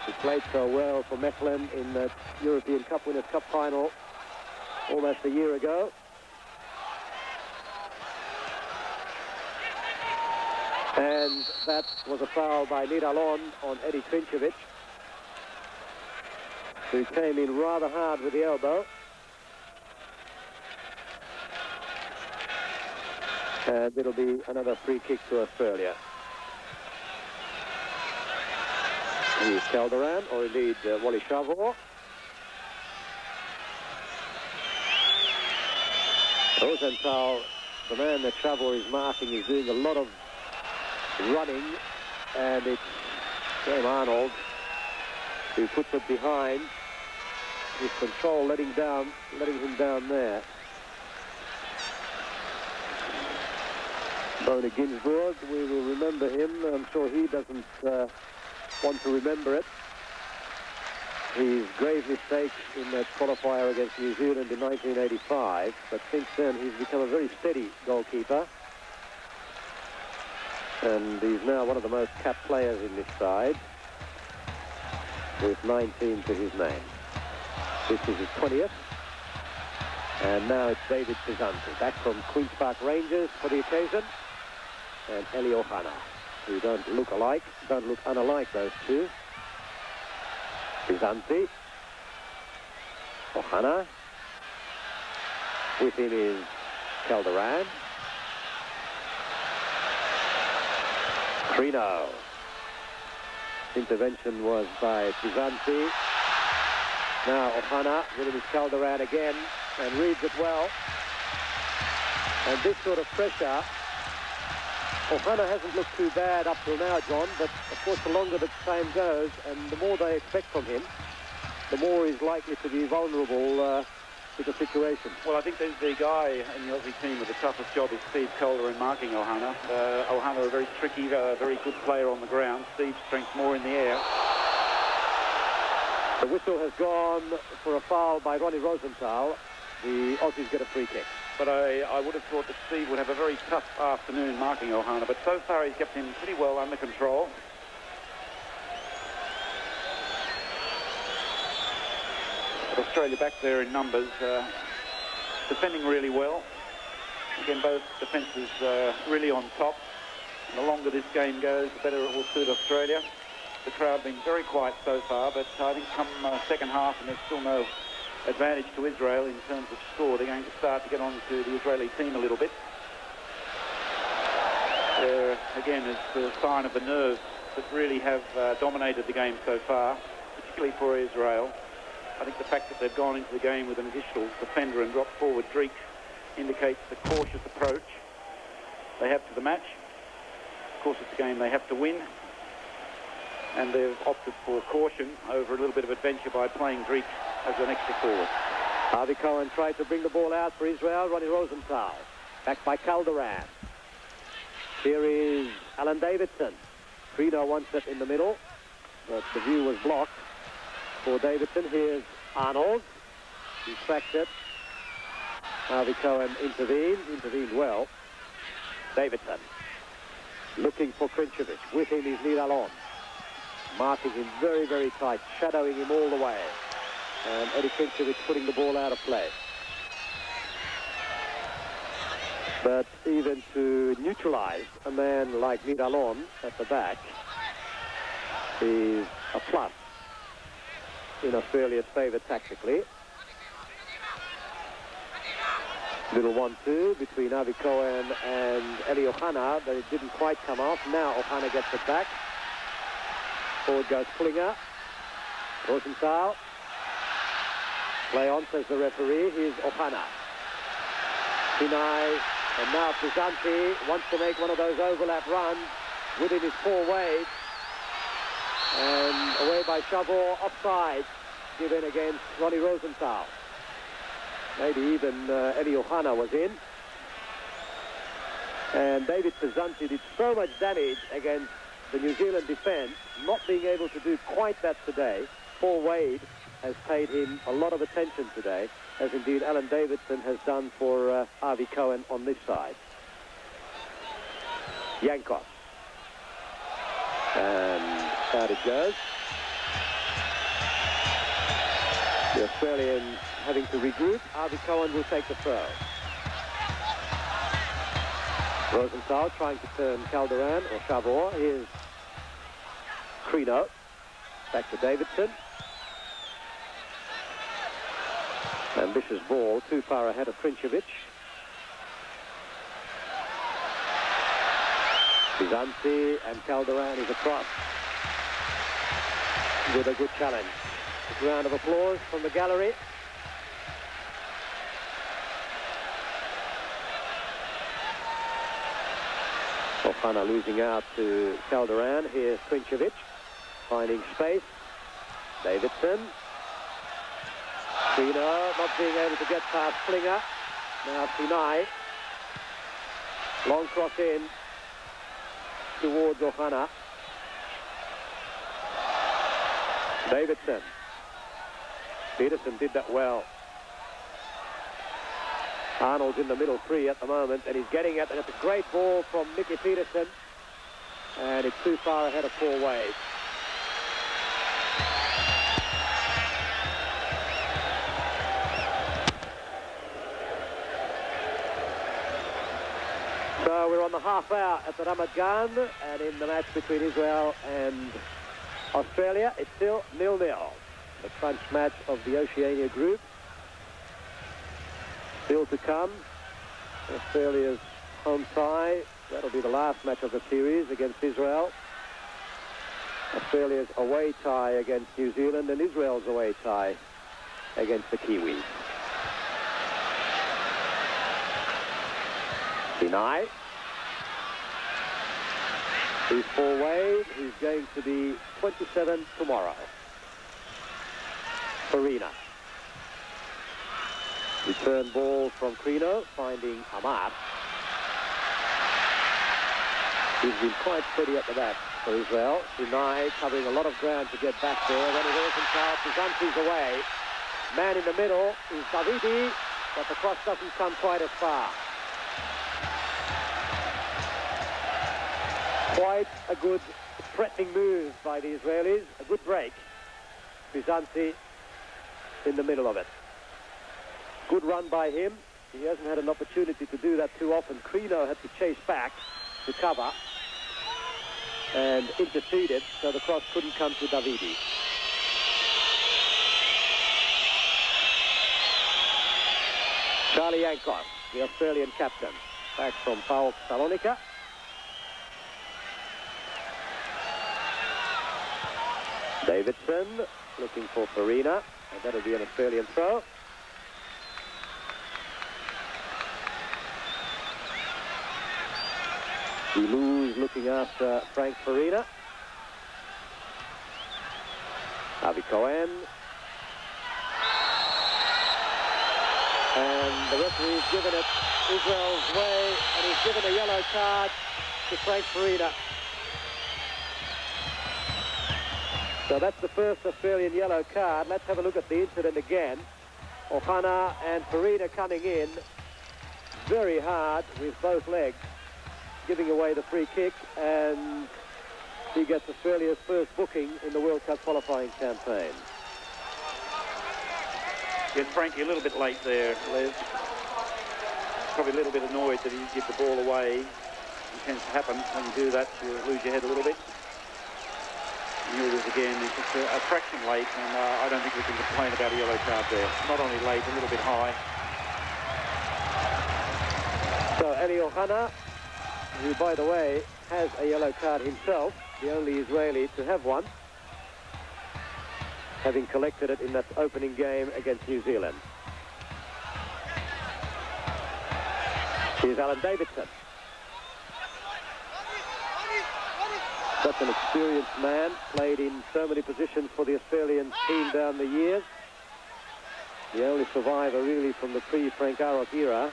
He played so well for Mechelen in the European Cup Winners' Cup final almost a year ago. And that was a foul by Nidalon on Eddie Trincevic, who came in rather hard with the elbow. And it'll be another free kick to Australia. Here's Calderon, or indeed Wally Chavor. Rosenthal, the man that Chavor is marking, is doing a lot of running, and it's Graham Arnold who puts it behind with control, letting him down there. Bona Ginsburg, we will remember him. I'm sure he doesn't want to remember it. His grave mistake in that qualifier against New Zealand in 1985, but since then he's become a very steady goalkeeper. And he's now one of the most capped players in this side, with 19 to his name. This is his 20th. And now it's David Pisanti, back from Queen's Park Rangers for the occasion. And Eli Ohana, who don't look unlike those two. Pisanti. Ohana. With him is Calderon. Trino. Intervention was by Pisanti. Now Ohana, with him is Calderon again, and reads it well. And this sort of pressure, Ohana hasn't looked too bad up till now, John, but of course the longer the time goes and the more they expect from him, the more he's likely to be vulnerable to the situation. Well, I think the guy in the Aussie team with the toughest job is Steve Kohler in marking Ohana. Ohana, a very tricky, very good player on the ground. Steve's strength more in the air. The whistle has gone for a foul by Ronnie Rosenthal. The Aussies get a free kick. But I would have thought that Steve would have a very tough afternoon marking Ohana, but so far he's kept him pretty well under control. Australia back there in numbers, defending really well. Again, both defences really on top. And the longer this game goes, the better it will suit Australia. The crowd been very quiet so far, but I think come second half, and there's still no advantage to Israel in terms of score, they're going to start to get on to the Israeli team a little bit. There, again, is the sign of the nerves that really have dominated the game so far, particularly for Israel. I think the fact that they've gone into the game with an additional defender and dropped forward Dreeks indicates the cautious approach they have to the match. Of course, it's a game they have to win, and they've opted for caution over a little bit of adventure by playing Dreeks as an extra forward. Harvey Cohen tried to bring the ball out for Israel. Ronnie Rosenthal, back by Calderon. Here is Alan Davidson. Trino wants it in the middle, but the view was blocked for Davidson. Here's Arnold. He tracked it. Harvey Cohen intervened well. Davidson looking for Trincevic. With him is Nidalon, marking him very, very tight, shadowing him all the way. And Eddie Trincevic putting the ball out of play. But even to neutralize a man like Nidalon at the back is a plus in Australia's favour tactically. Little 1-2 between Avi Cohen and Eli Ohana, but it didn't quite come off. Now Ohana gets it back. Forward goes Pullinger. Rosenthal. Play on, says the referee. Here's Ohana. Sinai, and now Pisanti wants to make one of those overlap runs. Within his forward. And away by Chavor, offside, given against Ronnie Rosenthal. Maybe even Eli Ohana was in. And David Pisanti did so much damage against the New Zealand defence, not being able to do quite that today. Paul Wade has paid him a lot of attention today, as indeed Alan Davidson has done for Harvey Cohen on this side. Yankos. And out it goes. The Australian having to regroup. Harvey Cohen will take the throw. Rosenthal trying to turn Calderon or Chavor. Here's Crino. Back to Davidson. Ambitious ball, too far ahead of Trincevic. Bizanti and Calderon is across with a good challenge. A round of applause from the gallery. Ohana losing out to Calderon. Here's Trincevic finding space. Davidson. Crino not being able to get past Flinger. Now Sinai. Long cross in towards Ohana. Davidson. Peterson did that well. Arnold's in the middle three at the moment, and he's getting it, and it's a great ball from Mickey Peterson, and it's too far ahead of Paul Wade. So we're on the half hour at the Ramat Gan, and in the match between Israel and Australia, it's still 0-0. The crunch match of the Oceania group. Still to come. Australia's home tie. That'll be the last match of the series against Israel. Australia's away tie against New Zealand, and Israel's away tie against the Kiwis. Sinai. He's Paul Wade. He's going to be 27 tomorrow. Farina. Return ball from Crino, finding Ahmad. He's been quite steady at the back for Israel. Sinai covering a lot of ground to get back there. Then it isn't out. Bizanti's away. Man in the middle is Davidi, but the cross doesn't come quite as far. Quite a good threatening move by the Israelis. A good break. Bizanti in the middle of it. Good run by him. He hasn't had an opportunity to do that too often. Crino had to chase back to cover and interceded, so the cross couldn't come to Davidi. Charlie Yankos, the Australian captain, back from PAOK Salonika. Davidson looking for Farina, and that'll be an Australian throw. Toulouse looking after Frank Farina. Harvey Cohen. And the referee's given it Israel's way, and he's given a yellow card to Frank Farina. So that's the first Australian yellow card. Let's have a look at the incident again. Ohana and Farina coming in very hard with both legs, giving away the free kick, and he gets Australia's first booking in the World Cup qualifying campaign. Yes, Frankie, a little bit late there, Les. Probably a little bit annoyed that he give the ball away. It tends to happen when you do that, you lose your head a little bit. Here it is again. It's just a fraction late, and I don't think we can complain about a yellow card there. Not only late, a little bit high. So Eli Ohana, who, by the way, has a yellow card himself, the only Israeli to have one, having collected it in that opening game against New Zealand. Here's Alan Davidson. Such an experienced man, played in so many positions for the Australian team down the years. The only survivor really from the pre-Frank Arok era.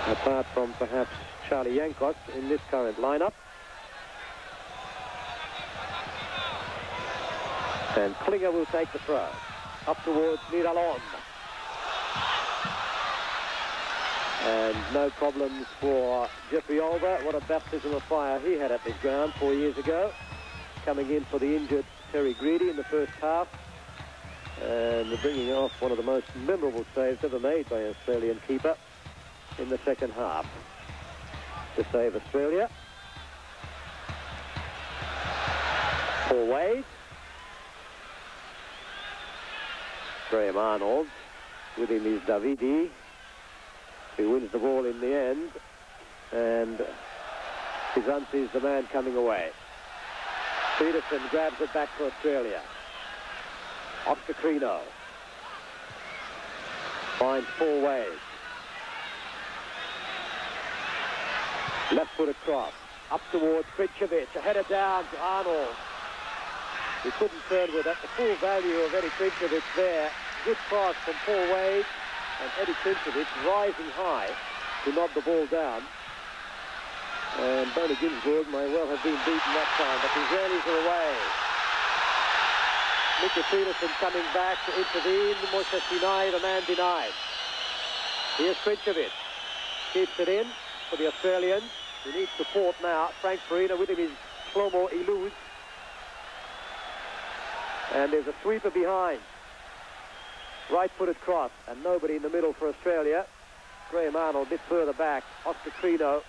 Apart from perhaps Charlie Yankos in this current lineup. And Klinger will take the throw up towards Niralon. And no problems for Jeffrey Olver. What a baptism of fire he had at this ground 4 years ago. coming in for the injured Terry Greedy in the first half. And they're bringing off one of the most memorable saves ever made by an Australian keeper in the second half to save Australia. Paul Wade. Graham Arnold. With him is Davidi, who wins the ball in the end. And Pizanti is the man coming away. Peterson grabs it back for Australia. Oscar Crino finds Paul Wade. Left foot across. Up towards Krinčević. A header down to Arnold. He couldn't turn with it. The full value of Eddie Krinčević there. Good cross from Paul Wade. And Eddie Krinčević rising high to knock the ball down. And Bona Ginsburg may well have been beaten that time, but the Israelis are away. Mickey Peterson coming back to intervene. Moshe Sinai, the man denied. Here's Krinčević. Keeps it in for the Australians. He needs support now. Frank Farina with him is Shlomo Iluz. And there's a sweeper behind. Right-footed cross, and nobody in the middle for Australia. Graham Arnold a bit further back. Oscar Crino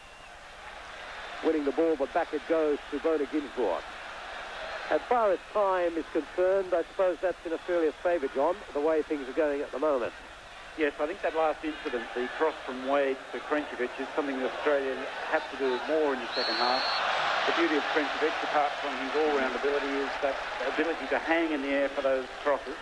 winning the ball, but back it goes to Bona Ginsburg. As far as time is concerned, I suppose that's in Australia's favour, John, the way things are going at the moment. Yes, I think that last incident, the cross from Wade to Krinčević, is something that Australia have to do more in the second half. The beauty of Krinčević, apart from his all-round ability, is that ability to hang in the air for those crosses.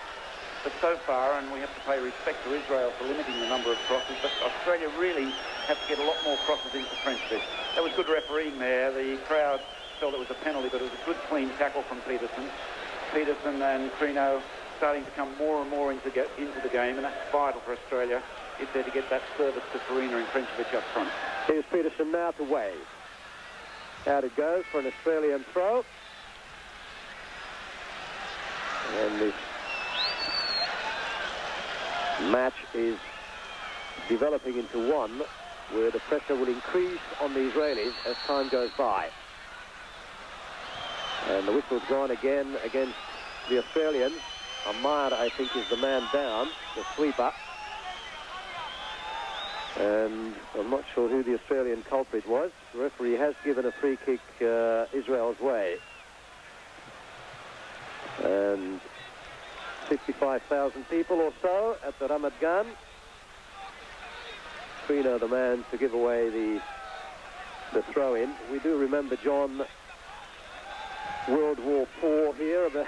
But so far, and we have to pay respect to Israel for limiting the number of crosses, but Australia really have to get a lot more crosses into Krinčević. That was good refereeing there. The crowd felt it was a penalty, but it was a good, clean tackle from Peterson. Peterson and Crino starting to come more and more into the game, and that's vital for Australia if they're to get that service to Farina and Krinčević up front. Here's Peterson now to Wade. Out it goes for an Australian throw. And this match is developing into one where the pressure will increase on the Israelis as time goes by. And the whistle's gone again against the Australians. Ahmad, I think, is the man down, the sweeper. And I'm not sure who the Australian culprit was. The referee has given a free kick Israel's way. And 55,000 people or so at the Ramat Gan. Crino, the man to give away the throw-in. We do remember, John, World War IV here about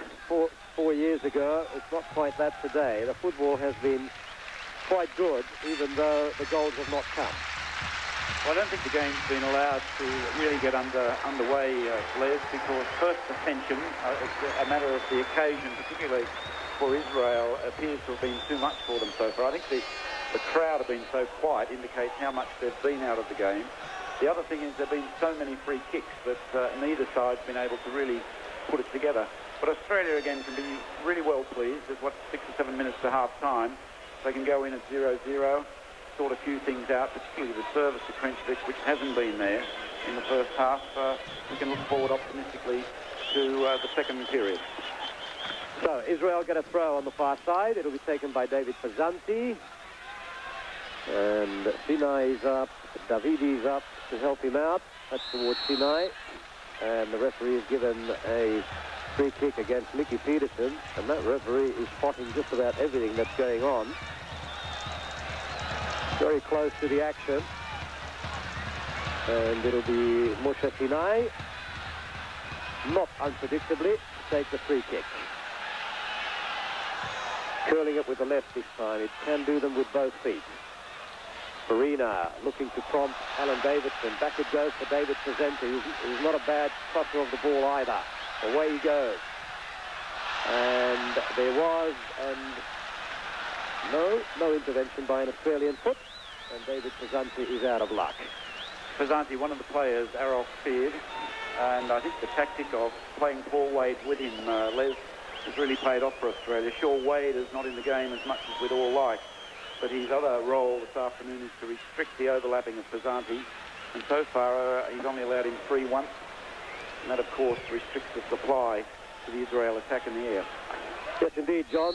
four years ago. It's not quite that today. The football has been quite good, even though the goals have not come. Well, I don't think the game's been allowed to really get underway, Les, because first the tension, a matter of the occasion, particularly for Israel, appears to have been too much for them so far. I think the crowd have been so quiet indicates how much they've been out of the game. The other thing is there have been so many free kicks that neither side's been able to really put it together. But Australia, again, can be really well pleased. There's, 6 or 7 minutes to half-time. They can go in at 0-0, sort a few things out, particularly the service to Krinčević, which hasn't been there in the first half. We can look forward optimistically to the second period. So Israel get a throw on the far side. It'll be taken by David Pazanti. And Sinai is up. Davidi's up to help him out. That's towards Sinai. And the referee has given a free kick against Mickey Peterson. And that referee is spotting just about everything that's going on. Very close to the action. And it'll be Moshe Sinai, not unpredictably, to take the free kick. Curling it with the left this time. It can do them with both feet. Farina looking to prompt Alan Davidson. Back it goes for David Pazanti, who's not a bad crosser of the ball either. Away he goes. And there was no intervention by an Australian foot. And David Pazanti is out of luck. Pazanti, one of the players Arrow feared. And I think the tactic of playing Paul Wade with him, Les, has really paid off for Australia. Sure, Wade is not in the game as much as we'd all like, but his other role this afternoon is to restrict the overlapping of Pazanti, and so far he's only allowed him free once. And that, of course, restricts the supply to the Israel attack in the air. Yes, indeed, John.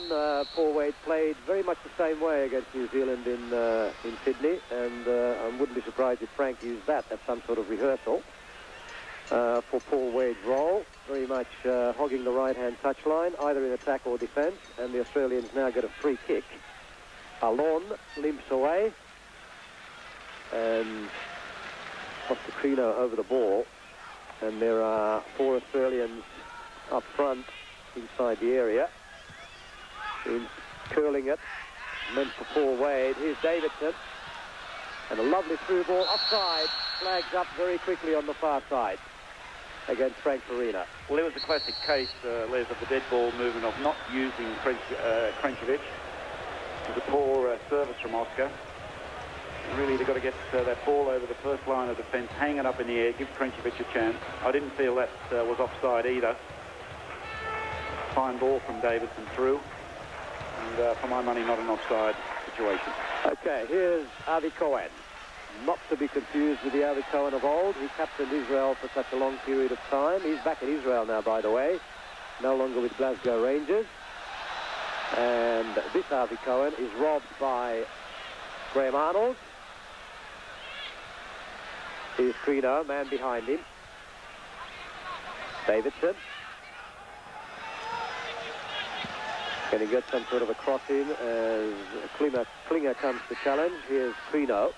Paul Wade played very much the same way against New Zealand in Sydney, and I wouldn't be surprised if Frank used that as some sort of rehearsal for Paul Wade's role. Very much hogging the right-hand touchline, either in attack or defence, and the Australians now get a free kick. Alon limps away, and Postecoglou over the ball, and there are 4 Australians up front inside the area. In curling it, meant for Paul Wade. Here's Davidson, and a lovely through ball offside, flags up very quickly on the far side against Frank Farina. Well, it was a classic case, Les, of the dead ball movement of not using Krenkovic. It was a poor service from Oscar. And really, they've got to get that ball over the first line of defence, hang it up in the air, give Krenkovic a chance. I didn't feel that was offside either. Fine ball from Davidson through. And for my money, not an offside situation. Okay, here's Avi Cohen. Not to be confused with the Avi Cohen of old. He captained Israel for such a long period of time. He's back in Israel now, by the way. No longer with Glasgow Rangers. And this Avi Cohen is robbed by Graham Arnold. Here's Crino, man behind him. Davidson. Can he get some sort of a cross in as Klinger comes to challenge? Here's Crino.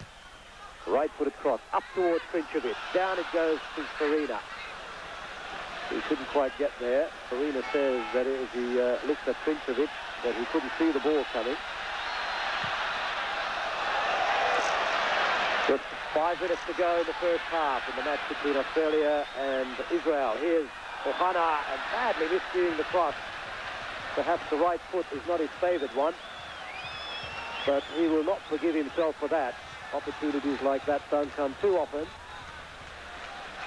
Right-footed cross up towards Krenkovic. Down it goes to Farina. He couldn't quite get there. Farina says that as he looked at Krenkovic that he couldn't see the ball coming. Just 5 minutes to go in the first half in the match between Australia and Israel. Here's Ohana, and badly miscuing the cross. Perhaps the right foot is not his favoured one, but he will not forgive himself for that. Opportunities like that don't come too often.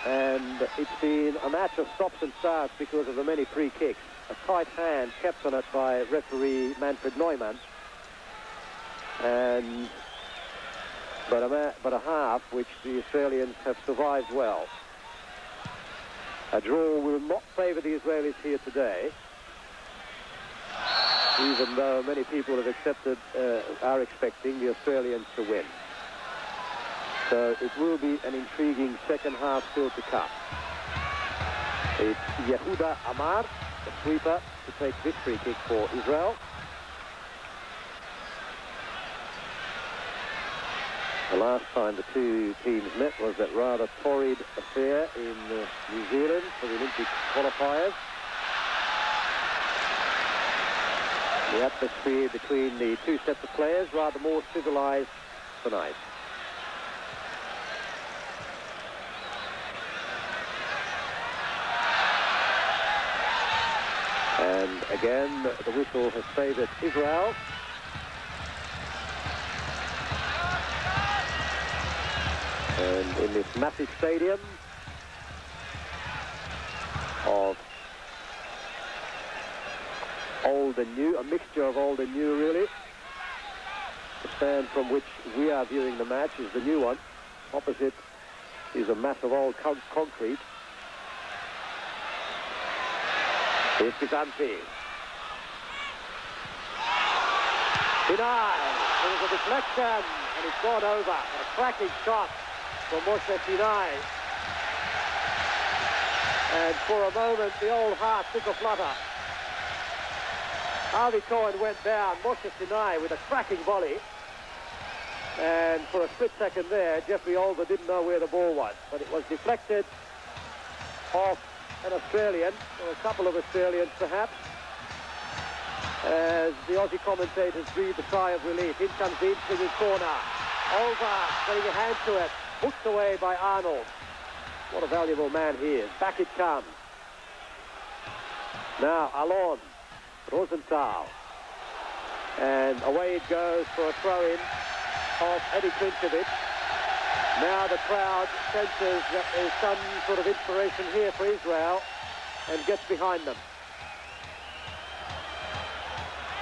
And it's been a match of stops and starts because of the many free kicks. A tight hand kept on it by referee Manfred Neumann. But a half which the Australians have survived well. A draw will not favour the Israelis here today, even though many people have are expecting the Australians to win. So it will be an intriguing second half still to come. It's Yehuda Amar, the sweeper, to take this free kick for Israel. The last time the two teams met was that rather torrid affair in New Zealand for the Olympic qualifiers. The atmosphere between the two sets of players rather more civilised tonight. And again, the whistle has favoured Israel. And in this massive stadium of old and new, a mixture of old and new really. The stand from which we are viewing the match is the new one. Opposite is a mass of old concrete. Here's Kazanti. Denied. There was a deflection and it's gone over. A cracking shot from Moshe Sinai. And for a moment the old heart took a flutter. Avi Cohen went down, Moshe Sinai with a cracking volley. And for a split second there, Jeffrey Olver didn't know where the ball was. But it was deflected off an Australian, or a couple of Australians perhaps, as the Aussie commentators breathed a sigh of relief. In comes the in corner. Olver getting a hand to it, hooked away by Arnold. What a valuable man he is. Back it comes. Now Alon. Rosenthal, and away it goes for a throw-in of Eddie Krenkovic. Now the crowd senses that there's some sort of inspiration here for Israel and gets behind them.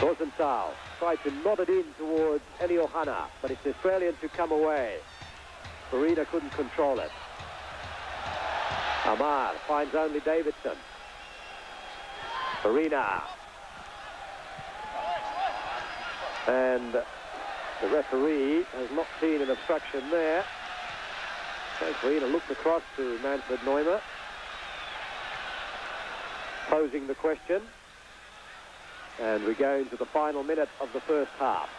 Rosenthal tried to nod it in towards Eli Ohana, but it's the Australians who come away. Farina couldn't control it. Amar finds only Davidson. Farina. And the referee has not seen an obstruction there. So Farina looked across to Manfred Neumer, posing the question. And we go into the final minute of the first half.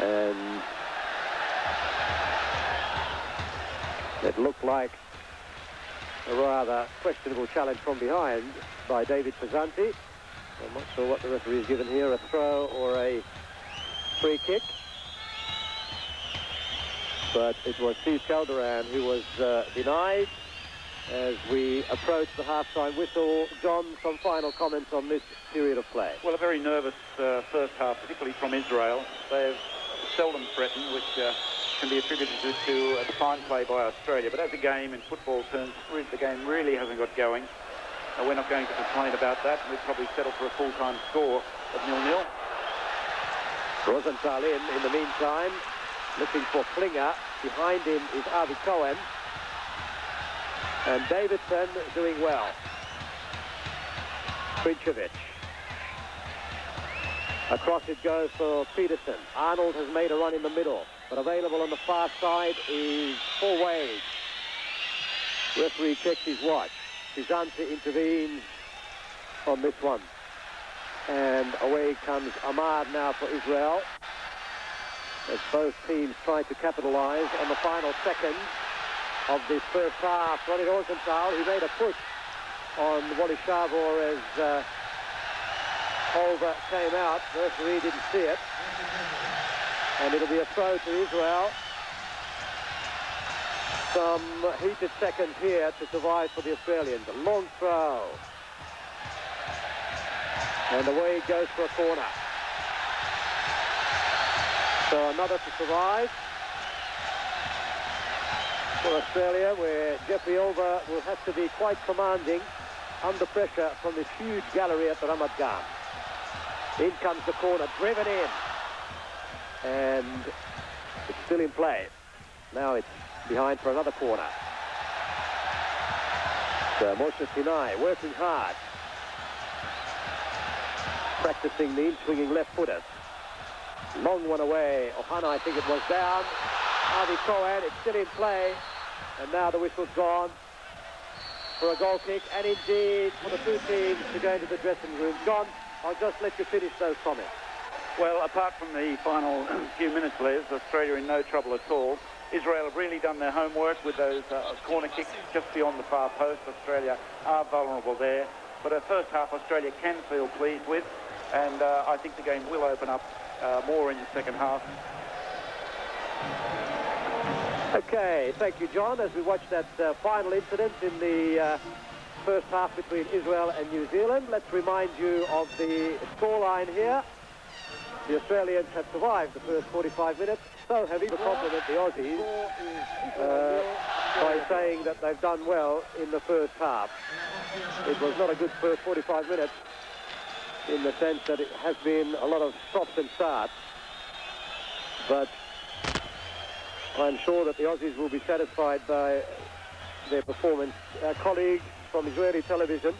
And it looked like a rather questionable challenge from behind by David Pezzanti. I'm not sure what the referee has given here, a throw or a free kick. But it was Steve Calderon who was denied as we approach the half-time whistle. John, some final comments on this period of play. Well, a very nervous first half, particularly from Israel. They've seldom threatened, which can be attributed to a fine play by Australia. But as a game, in football terms, the game really hasn't got going. We're not going to complain about that. We'd probably settle for a full-time score of 0-0. Rosenthal in the meantime, looking for Klinger. Behind him is Avi Cohen. And Davidson doing well. Trincevic. Across it goes for Peterson. Arnold has made a run in the middle, but available on the far side is Paul Wade. Referee checks his watch. Pezzanti intervenes on this one. And away comes Ahmad now for Israel, as both teams try to capitalise on the final seconds of this first half. Ronnie Rosenthal, he made a push on Wally Shavor as Olver came out. The referee didn't see it. And it'll be a throw to Israel. Some heated seconds here to survive for the Australians. A long throw. And away it goes for a corner. So another to survive for Australia, where Jeffrey Olver will have to be quite commanding under pressure from this huge gallery at the Ramat Gan. In comes the corner, driven in. And it's still in play. Now it's behind for another corner. So Moshe Sinai working hard. Practicing the in-swinging left-footers. Long one away. Ohana, I think it was down. Avi Cohen, it's still in play. And now the whistle's gone for a goal kick. And indeed, for the two teams to go into the dressing room. John, I'll just let you finish those comments. Well, apart from the final few minutes, Les, Australia in no trouble at all. Israel have really done their homework with those corner kicks just beyond the far post. Australia are vulnerable there. But a first half Australia can feel pleased with. And I think the game will open up more in the second half. Okay, thank you, John. As we watch that final incident in the first half between Israel and New Zealand, let's remind you of the scoreline here. The Australians have survived the first 45 minutes, so have to compliment the Aussies by saying that they've done well in the first half. It was not a good first 45 minutes in the sense that it has been a lot of stops and starts, but I'm sure that the Aussies will be satisfied by their performance. Our colleagues from Israeli television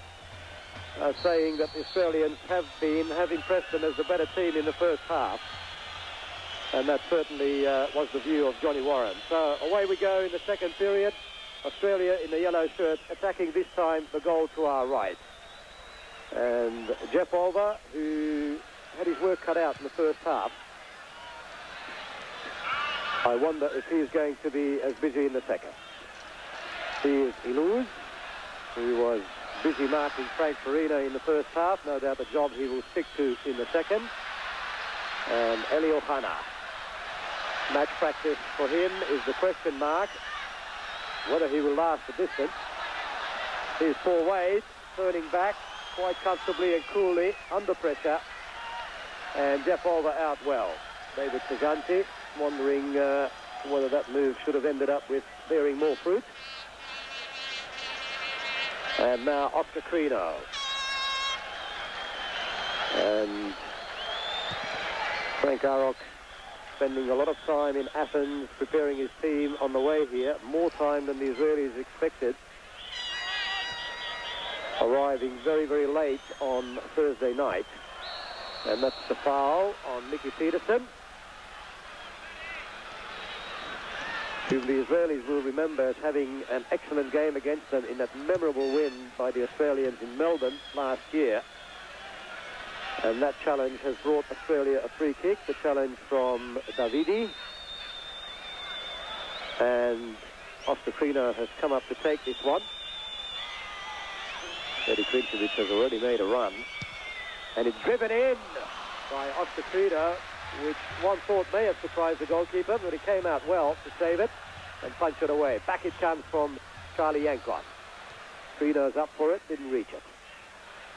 are saying that the Australians have impressed them as the better team in the first half, and that certainly was the view of Johnny Warren. So away we go in the second period. Australia in the yellow shirt attacking this time the goal to our right. And Jeff Olver, who had his work cut out in the first half, I wonder if he's going to be as busy in the second. Here's Iluz, who was busy marking Frank Farina in the first half. No doubt the job he will stick to in the second. And Eli Ohana. Match practice for him is the question mark, whether he will last the distance. Here's Paul Wade turning back quite comfortably and coolly under pressure. And Jeff Olver out well. David Pezzanti wondering whether that move should have ended up with bearing more fruit. And now Oscar Crino. And Frank Arok spending a lot of time in Athens preparing his team on the way here, more time than the Israelis expected, arriving very, very late on Thursday night. And that's the foul on Mickey Peterson, whom the Israelis will remember as having an excellent game against them in that memorable win by the Australians in Melbourne last year. And that challenge has brought Australia a free kick, the challenge from Davidi. And Ostakrino has come up to take this one. Eddie Krinčević has already made a run. And it's driven in by Ostakrino, which one thought may have surprised the goalkeeper, but he came out well to save it and punch it away. Back it comes from Charlie Yankos. Krino's up for it, didn't reach it.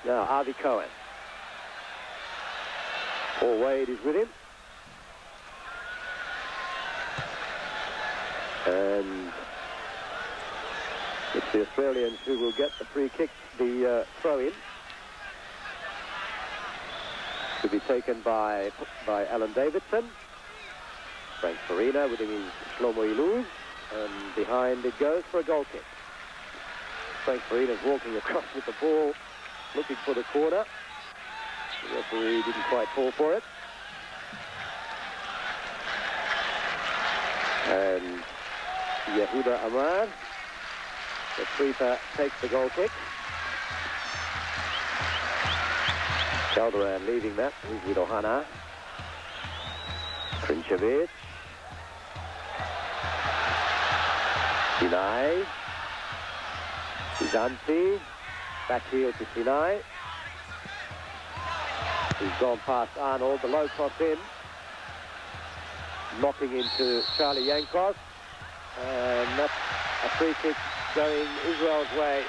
Now Avi Cohen. Paul Wade is with him. And it's the Australians who will get the free kick, the throw-in. To be taken by Alan Davidson. Frank Farina with him is Shlomo Iluz. And behind it goes for a goal kick. Frank Farina's walking across with the ball, looking for the corner. The referee didn't quite fall for it. And Yehuda Amar, the sweeper, takes the goal kick. Calderon leaving that. He's with Ohana. Krinčević. Sinai. Bizanti. Back heel to Sinai. He's gone past Arnold. The low cross in. Knocking into Charlie Yankos. And that's a free kick going Israel's way.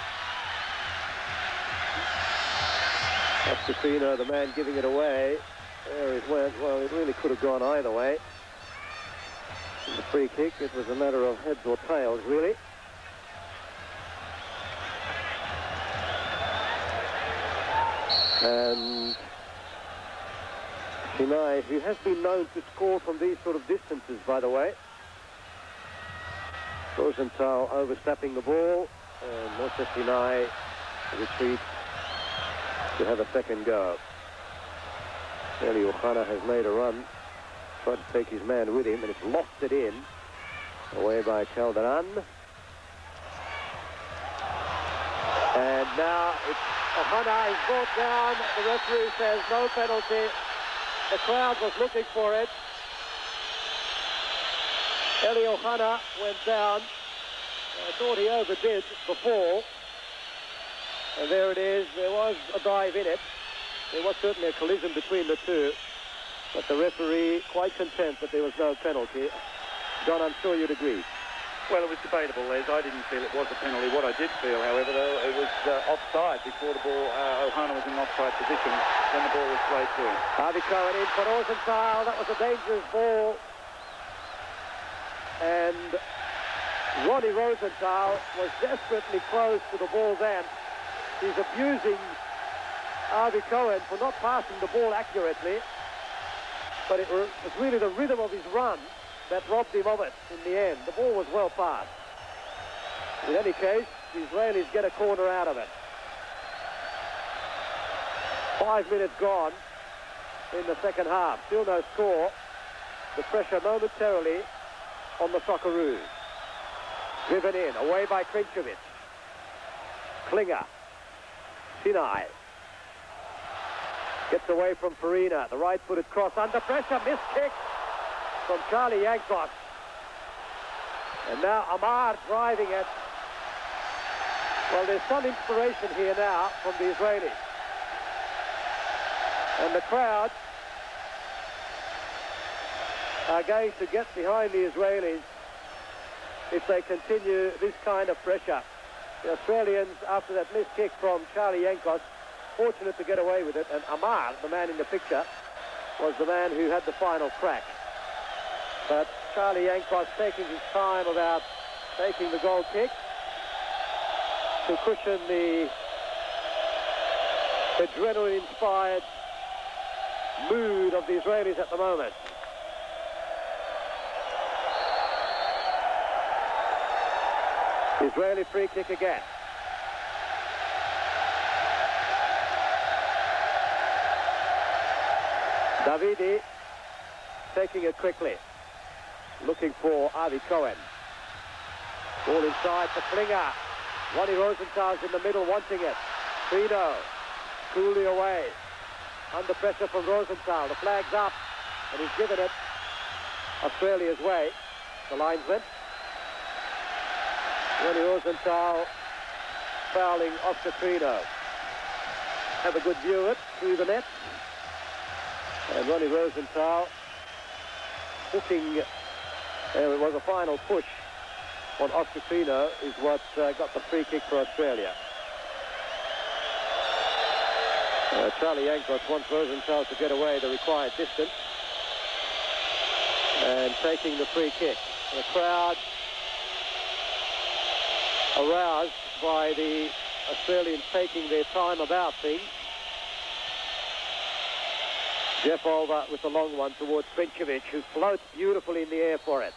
Ostakrino, the man giving it away. There it went. Well, it really could have gone either way. In the free kick, it was a matter of heads or tails, really. And Sinai, who has been known to score from these sort of distances, by the way. Rosenthal overstepping the ball, and Moshe Sinai retreats to have a second go. Eli Ohana has made a run, tried to take his man with him, and it's lost it in. Away by Calderon. And now it's Ohana is brought down. The referee says no penalty. The crowd was looking for it. Eli Ohana went down. I thought he overdid the fall. And there it is. There was a dive in it. There was certainly a collision between the two. But the referee quite content that there was no penalty. John, I'm sure you'd agree. Well, it was debatable, Les. I didn't feel it was a penalty. What I did feel, however, though, it was offside before the ball. Ohana was in an offside position when the ball was played to him. Harvey Cohen in for Rosenthal. That was a dangerous ball. And Ronnie Rosenthal was desperately close to the ball's end. He's abusing Harvey Cohen for not passing the ball accurately. But it was really the rhythm of his run that robbed him of it in the end. The ball was well passed. In any case, the Israelis get a corner out of it. 5 minutes gone in the second half. Still no score. The pressure momentarily on the Socceroos. Driven in, away by Krinčević. Klinger. Sinai. Gets away from Farina. The right-footed cross under pressure. Missed kick from Charlie Yankos. And now Amar driving it. Well, there's some inspiration here now from the Israelis. And the crowd are going to get behind the Israelis if they continue this kind of pressure. The Australians, after that missed kick from Charlie Yankos, fortunate to get away with it. And Amar, the man in the picture, was the man who had the final crack. But Charlie Yankos taking his time about taking the goal kick to cushion the adrenaline-inspired mood of the Israelis at the moment. Israeli free kick again. Davidi taking it quickly. Looking for Avi Cohen. Ball inside to Klinger. Ronnie Rosenthal's in the middle wanting it. Trino coolly away. Under pressure from Rosenthal. The flag's up and he's given it Australia's way. The linesman. Ronnie Rosenthal fouling Oscar Trino. Have a good view of it through the net. And Ronnie Rosenthal hooking. There it was a final push on Oscar Trino is what got the free kick for Australia. Charlie Yankos wants Rosenthal to get away the required distance and taking the free kick. The crowd aroused by the Australians taking their time about things. Jeff Olver with the long one towards Krinčević, who floats beautifully in the air for it.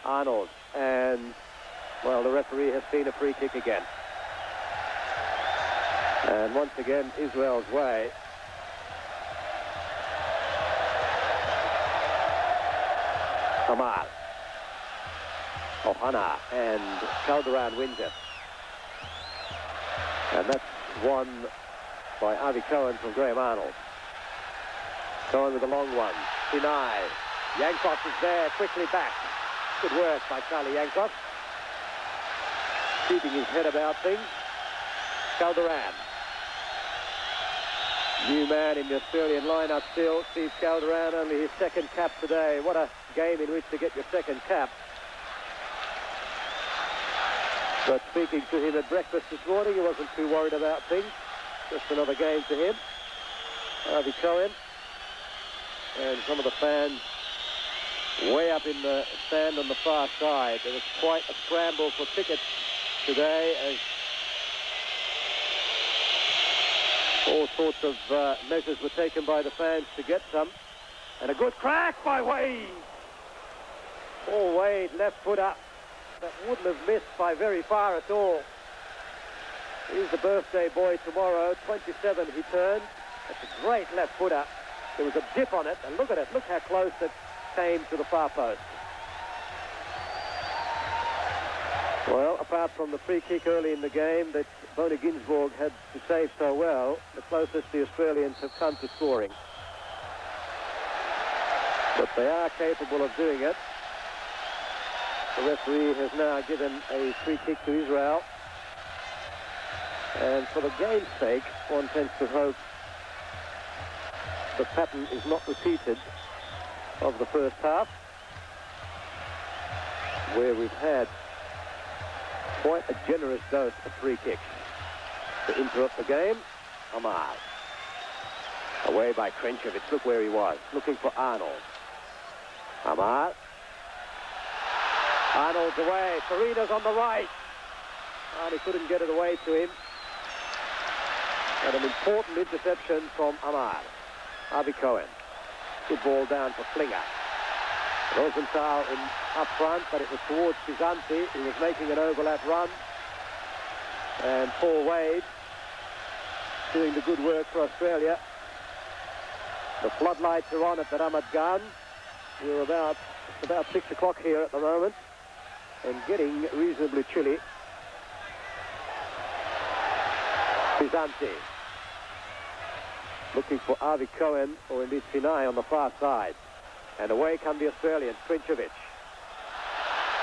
Arnold, and, well, the referee has seen a free kick again. And once again, Israel's way. Amar. Ohana, and Calderon wins it. And that's won by Avi Cohen from Graham Arnold. Cohen with a long one. Sinai. Yankos is there, quickly back. Good work by Charlie Yankos. Keeping his head about things. Calderon. New man in the Australian lineup still. Steve Calderon, only his second cap today. What a game in which to get your second cap. But speaking to him at breakfast this morning, he wasn't too worried about things. Just another game to him. Avi Cohen. And some of the fans way up in the stand on the far side. There was quite a scramble for tickets today as all sorts of measures were taken by the fans to get some. And a good crack by Wade. Paul Wade, left foot up. That wouldn't have missed by very far at all. He's the birthday boy tomorrow. 27 he turned. That's a great left foot up. There was a dip on it, and look at it. Look how close it came to the far post. Well, apart from the free kick early in the game that Boney Ginsborg had to save so well, the closest the Australians have come to scoring. But they are capable of doing it. The referee has now given a free kick to Israel. And for the game's sake, one tends to hope the pattern is not repeated of the first half, where we've had quite a generous dose of free kicks. To interrupt the game, Amar. Away by Krinčević. Look where he was, looking for Arnold. Amar. Arnold's away. Farina's on the right. And he couldn't get it away to him. And an important interception from Amar. Avi Cohen. Good ball down for Klinger. Rosenthal in up front, but it was towards Byzanti. He was making an overlap run. And Paul Wade doing the good work for Australia. The floodlights are on at the Ramat Gan. We're about 6 o'clock here at the moment and getting reasonably chilly. Byzanti looking for Avi Cohen, or indeed Sinai on the far side. And away come the Australians, Krinčević.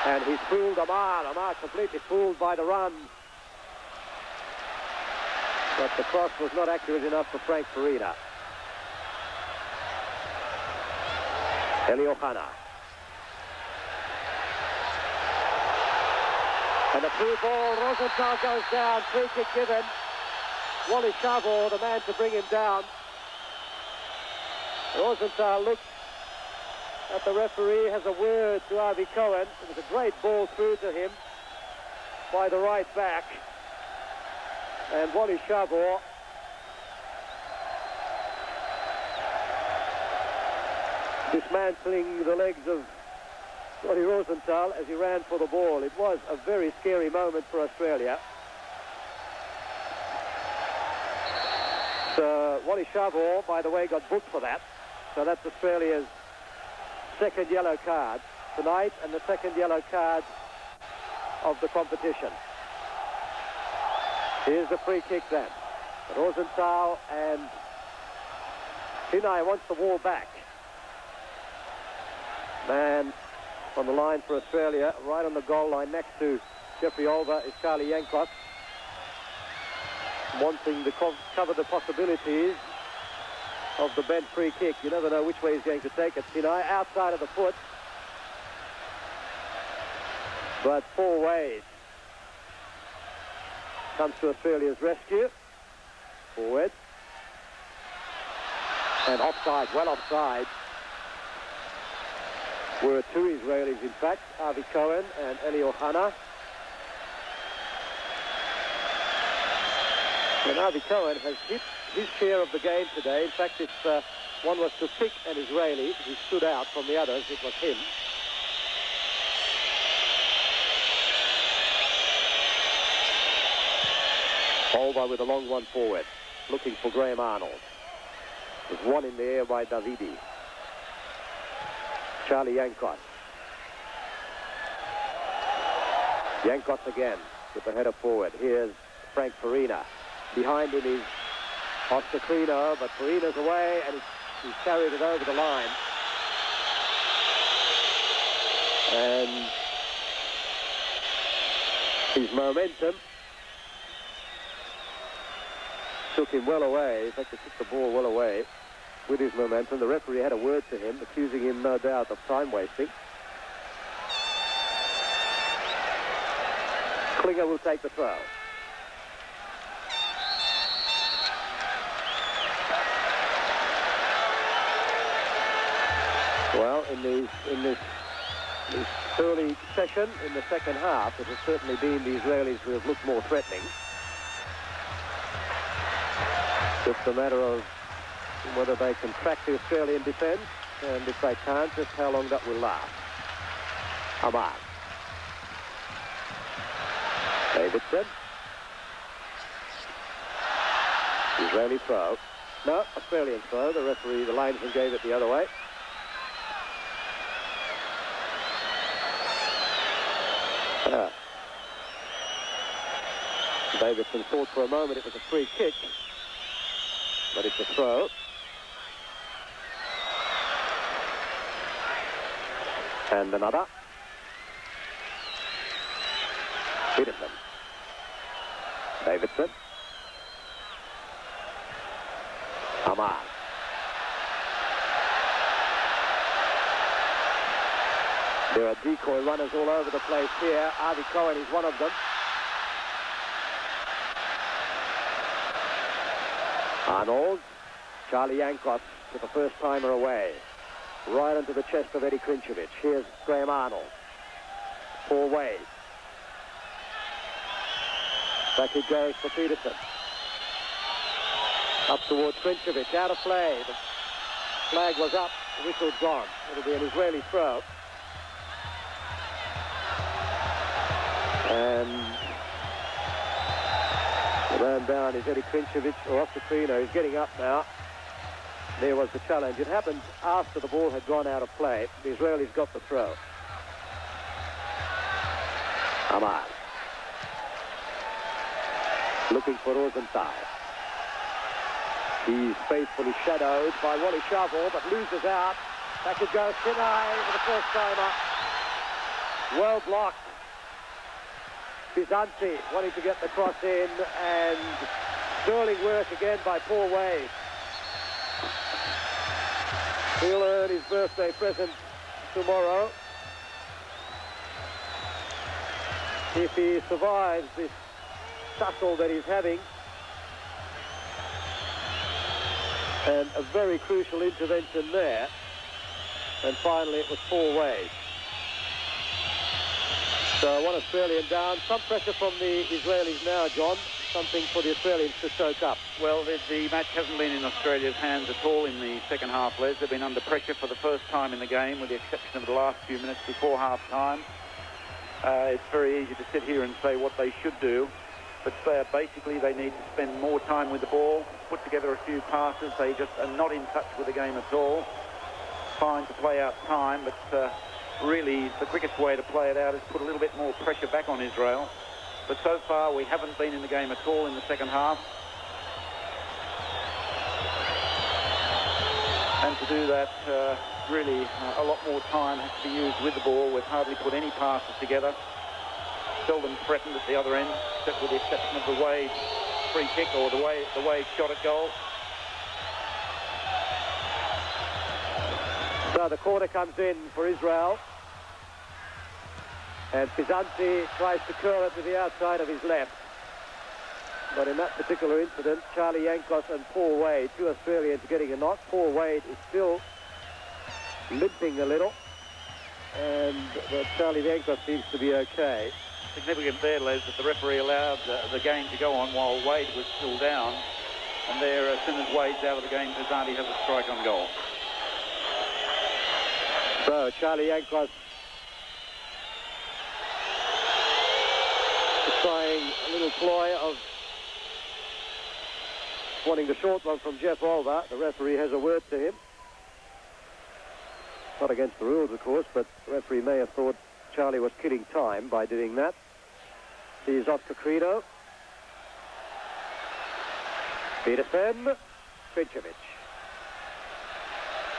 And he's fooled Amar. Amar completely fooled by the run. But the cross was not accurate enough for Frank Farina. Eli Ohana. And a through ball. Rosenthal goes down. Free kick given. Wally Chavo, the man to bring him down. Rosenthal looks at the referee, has a word to Avi Cohen. It was a great ball through to him by the right back. And Wally Chavo dismantling the legs of Ronnie Rosenthal as he ran for the ball. It was a very scary moment for Australia. So Wally Shavor, by the way, got booked for that. So that's Australia's second yellow card tonight and the second yellow card of the competition. Here's the free kick then. Rosenthal and Sinai wants the ball back. Man on the line for Australia, right on the goal line next to Jeffrey Olver is Charlie Yankos. Wanting to cover the possibilities of the bent free kick. You never know which way he's going to take it. Sinai outside of the foot. But Paul Wade comes to Australia's rescue. Forward. And offside, well offside. Were two Israelis, in fact, Avi Cohen and Eli Ohana. And Avi Cohen has hit his share of the game today. In fact, if one was to pick an Israeli who stood out from the others, it was him. Olver with a long one forward, looking for Graham Arnold. There's one in the air by Davidi. Charlie Yankos. Yankos again with the header forward. Here's Frank Farina. Behind him is Oscar Crino, but Farina's away and he's carried it over the line. And his momentum took him well away. In fact, he took the ball well away with his momentum. The referee had a word to him, accusing him, no doubt, of time wasting. Klinger will take the throw. Well, in this early session, in the second half, it has certainly been the Israelis who have looked more threatening. Just a matter of whether they can crack the Australian defence, and if they can't, just how long that will last. Hamad. Davidson. Israeli throw. No, Australian throw. The referee, the linesman, gave it the other way. Davidson thought for a moment it was a free kick, but it's a throw. And another. Peterson. Davidson. Hamad. There are decoy runners all over the place here. Avi Cohen is one of them. Arnold. Charlie Yankos with the first timer away. Right into the chest of Eddie Krinčević. Here's Graham Arnold. Paul Wade. Back it goes for Peterson. Up towards Krinčević. Out of play. The flag was up. The whistle's gone. It'll be an Israeli throw. And the man down is Eddie Krinčević, or off the Crino. He's getting up now. There was the challenge. It happened after the ball had gone out of play. The Israelis got the throw. Hamad. Looking for Rosenthal. He's faithfully shadowed by Wally Shavor, but loses out. Back it goes Sinai for the first timer. Well blocked. Bizanti wanting to get the cross in, and sterling work again by Paul Wade. He'll earn his birthday present tomorrow if he survives this tussle that he's having. And a very crucial intervention there. And finally it was Paul Wade. So one Australian down. Some pressure from the Israelis now, John. Something for the Australians to soak up. Well, the match hasn't been in Australia's hands at all in the second half, Les. They've been under pressure for the first time in the game, with the exception of the last few minutes before half-time. It's very easy to sit here and say what they should do, but basically they need to spend more time with the ball, put together a few passes. They just are not in touch with the game at all. Fine to play out time, but really the quickest way to play it out is put a little bit more pressure back on Israel. But so far we haven't been in the game at all in the second half. And to do that, really a lot more time has to be used with the ball. We've hardly put any passes together. Seldom threatened at the other end, except with the exception of the Wade free kick or the Wade shot at goal. So the corner comes in for Israel. And Pizanti tries to curl it with the outside of his left. But in that particular incident, Charlie Yankos and Paul Wade, two Australians getting a knock. Paul Wade is still limping a little. And Charlie Yankos seems to be okay. Significant there, Les, that the referee allowed the game to go on while Wade was still down. And there, as soon as Wade's out of the game, Pizanti has a strike on goal. So Charlie Yankos trying a little ploy of wanting the short one from Jeff Olver. The referee has a word to him. Not against the rules, of course, but the referee may have thought Charlie was killing time by doing that. Here's Oscar Credo. Peterson. Trincevic.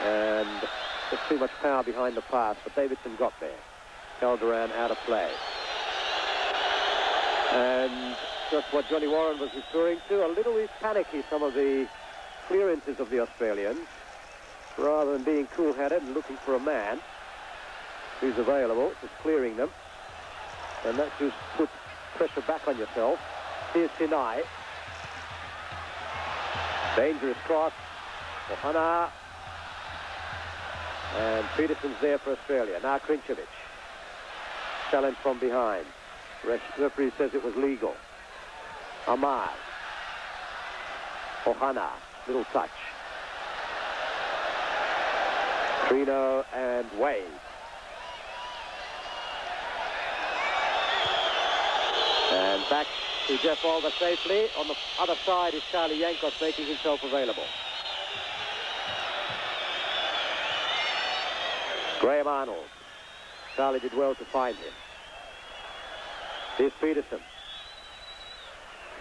And there's too much power behind the pass, but Davidson got there. Calderon out of play. And just what Johnny Warren was referring to, a little bit panicky, some of the clearances of the Australians, rather than being cool-headed and looking for a man who's available, just clearing them. And that just puts pressure back on yourself. Here's Sinai. Dangerous cross. Ohana. And Peterson's there for Australia. Now Trincevic. Challenge from behind. Referee says it was legal. Amar. Ohana. Little touch. Trino and Wade. And back to Jeff Olver safely. On the other side is Charlie Yankos making himself available. Graham Arnold. Charlie did well to find him. Here's Peterson.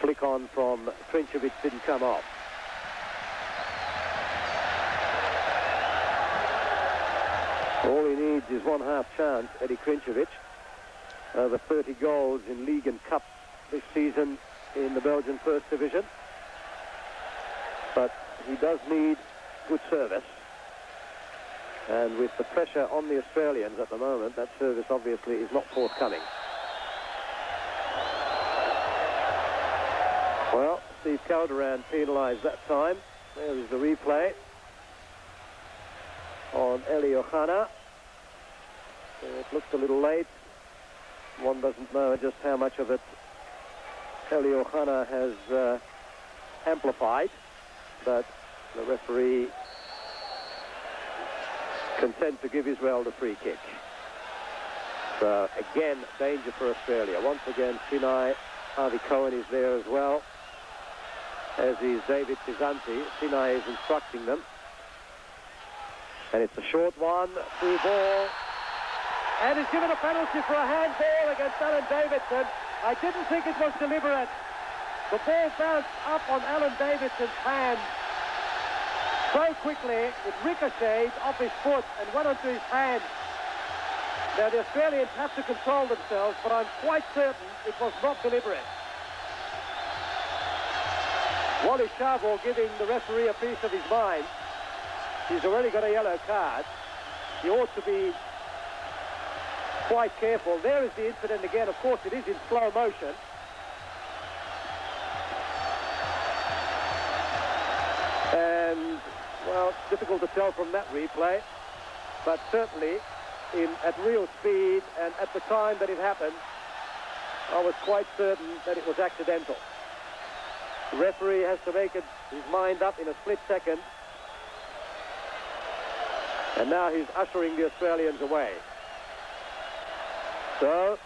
Flick on from Trincevic didn't come off. All he needs is one half chance, Eddie Trincevic. Over 30 goals in League and Cup this season in the Belgian First Division. But he does need good service. And with the pressure on the Australians at the moment, that service obviously is not forthcoming. Well, Steve Calderon penalised that time. There is the replay on Eli Ohana. It looked a little late. One doesn't know just how much of it Eli Ohana has amplified, but the referee content to give Israel the free kick. So again, danger for Australia. Once again, Sinai, Harvey Cohen is there as well, as is David Pizanti. Sinai is instructing them. And it's a short one, through ball. And he's given a penalty for a handball against Alan Davidson. I didn't think it was deliberate. The ball bounced up on Alan Davidson's hand so quickly, it ricocheted off his foot and went onto his hand. Now, the Australians have to control themselves, but I'm quite certain it was not deliberate. Wally Charbot giving the referee a piece of his mind. He's already got a yellow card. He ought to be quite careful. There is the incident again. Of course, it is in slow motion. And, well, it's difficult to tell from that replay, but certainly at real speed and at the time that it happened, I was quite certain that it was accidental. The referee has to make his mind up in a split second. And now he's ushering the Australians away. So,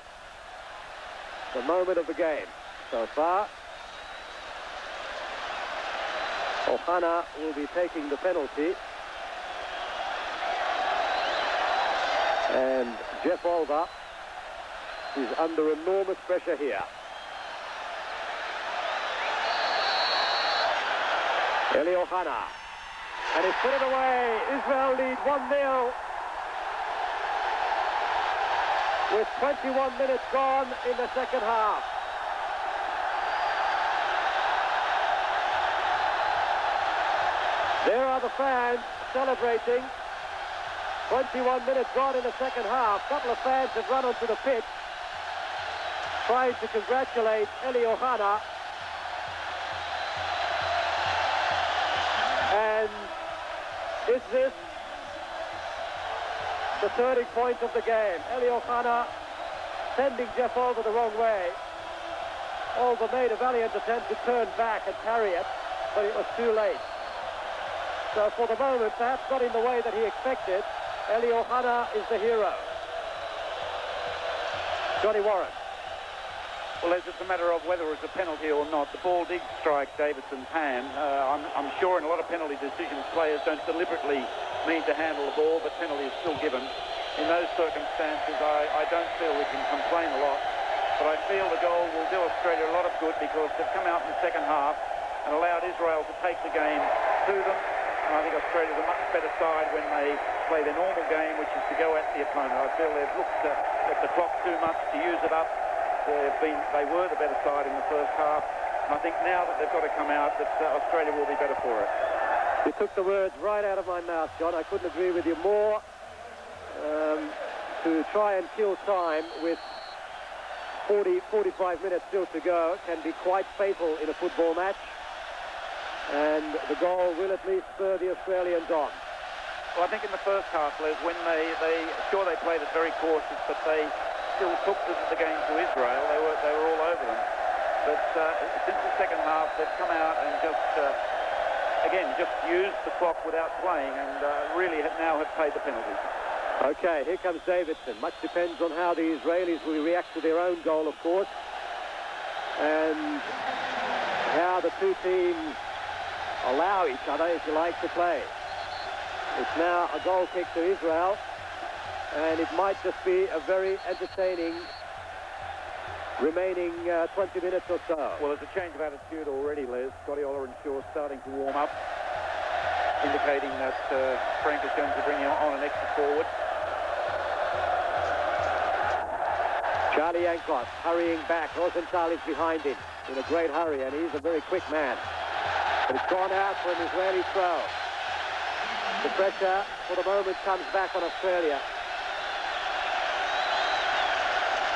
the moment of the game so far. Ohana will be taking the penalty. And Jeff Olver is under enormous pressure here. Eli Ohana. And he's put it away. Israel lead 1-0. With 21 minutes gone in the second half. There are the fans celebrating. 21 minutes gone in the second half. A couple of fans have run onto the pitch, trying to congratulate Eli Ohana. And is this the turning point of the game? Eli Ohana sending Jeff Olver the wrong way. Olver made a valiant attempt to turn back and parry it, but it was too late. So for the moment, perhaps not in the way that he expected, Eli Ohana is the hero. Johnny Warren. Well, it's just a matter of whether it's a penalty or not. The ball did strike Davidson's hand. I'm sure in a lot of penalty decisions, players don't deliberately mean to handle the ball, but penalty is still given. In those circumstances, I don't feel we can complain a lot. But I feel the goal will do Australia a lot of good because they've come out in the second half and allowed Israel to take the game to them. And I think Australia's a much better side when they play their normal game, which is to go at the opponent. I feel they've looked at the clock too much to use it up. They were the better side in the first half. And I think now that they've got to come out, that Australia will be better for it. You took the words right out of my mouth, John. I couldn't agree with you more. To try and kill time with 45 minutes still to go can be quite fatal in a football match. And the goal will at least spur the Australians on. Well, I think in the first half, Les, when they played it very cautious, but they still took the game to Israel. They were all over them. But since the second half, they've come out and just used the clock without playing, and really now have paid the penalties. Okay, here comes Davidson. Much depends on how the Israelis will react to their own goal, of course, and how the two teams allow each other, if you like, to play. It's now a goal kick to Israel, and it might just be a very entertaining remaining 20 minutes or so. Well, there's a change of attitude already, Les. Scotty Oller and Shaw starting to warm up, indicating that Frank is going to bring on an extra forward. Charlie Yankos hurrying back. Rosenthal is behind him in a great hurry, and he's a very quick man. But it's gone out for an Israeli throw. The pressure for the moment comes back on Australia.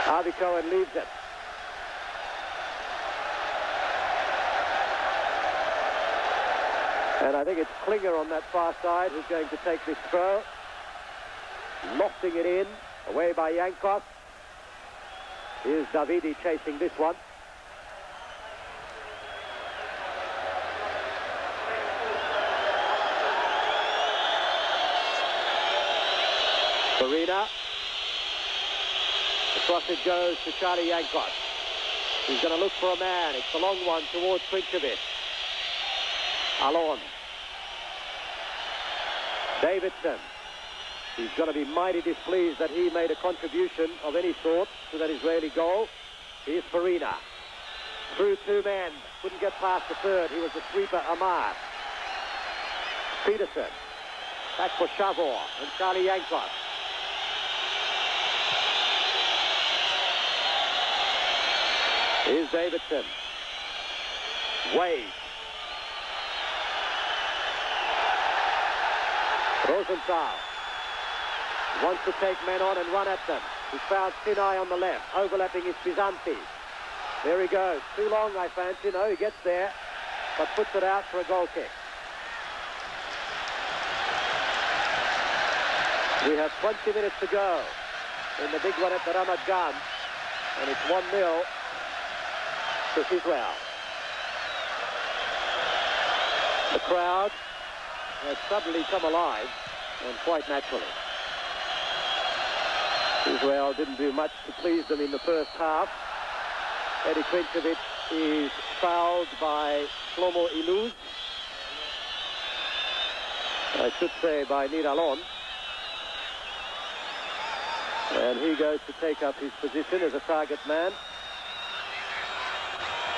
Avi Cohen leaves it. And I think it's Klinger on that far side who's going to take this throw. Lofting it in, away by Yankos. Here's Davidi chasing this one. Farina. Across it goes to Charlie Yankos. He's going to look for a man. It's the long one towards Trinkovic. Alon. Davidson. He's going to be mighty displeased that he made a contribution of any sort to that Israeli goal. Here's Farina. Through two men. Couldn't get past the third. He was the sweeper, Amar. Peterson. Back for Shavor and Charlie Yankos. Here's Davidson. Wade. Rosenthal wants to take men on and run at them. He's found Sinai on the left. Overlapping is Bizanti. There he goes. Too long, I fancy. No, he gets there, but puts it out for a goal kick. We have 20 minutes to go in the big one at the Ramat Gan. and it's 1-0 to Israel. The crowd has suddenly come alive, and quite naturally. Israel didn't do much to please them in the first half. Eddie Krincevic is fouled by Shlomo Iluz. I should say by Niralon. And he goes to take up his position as a target man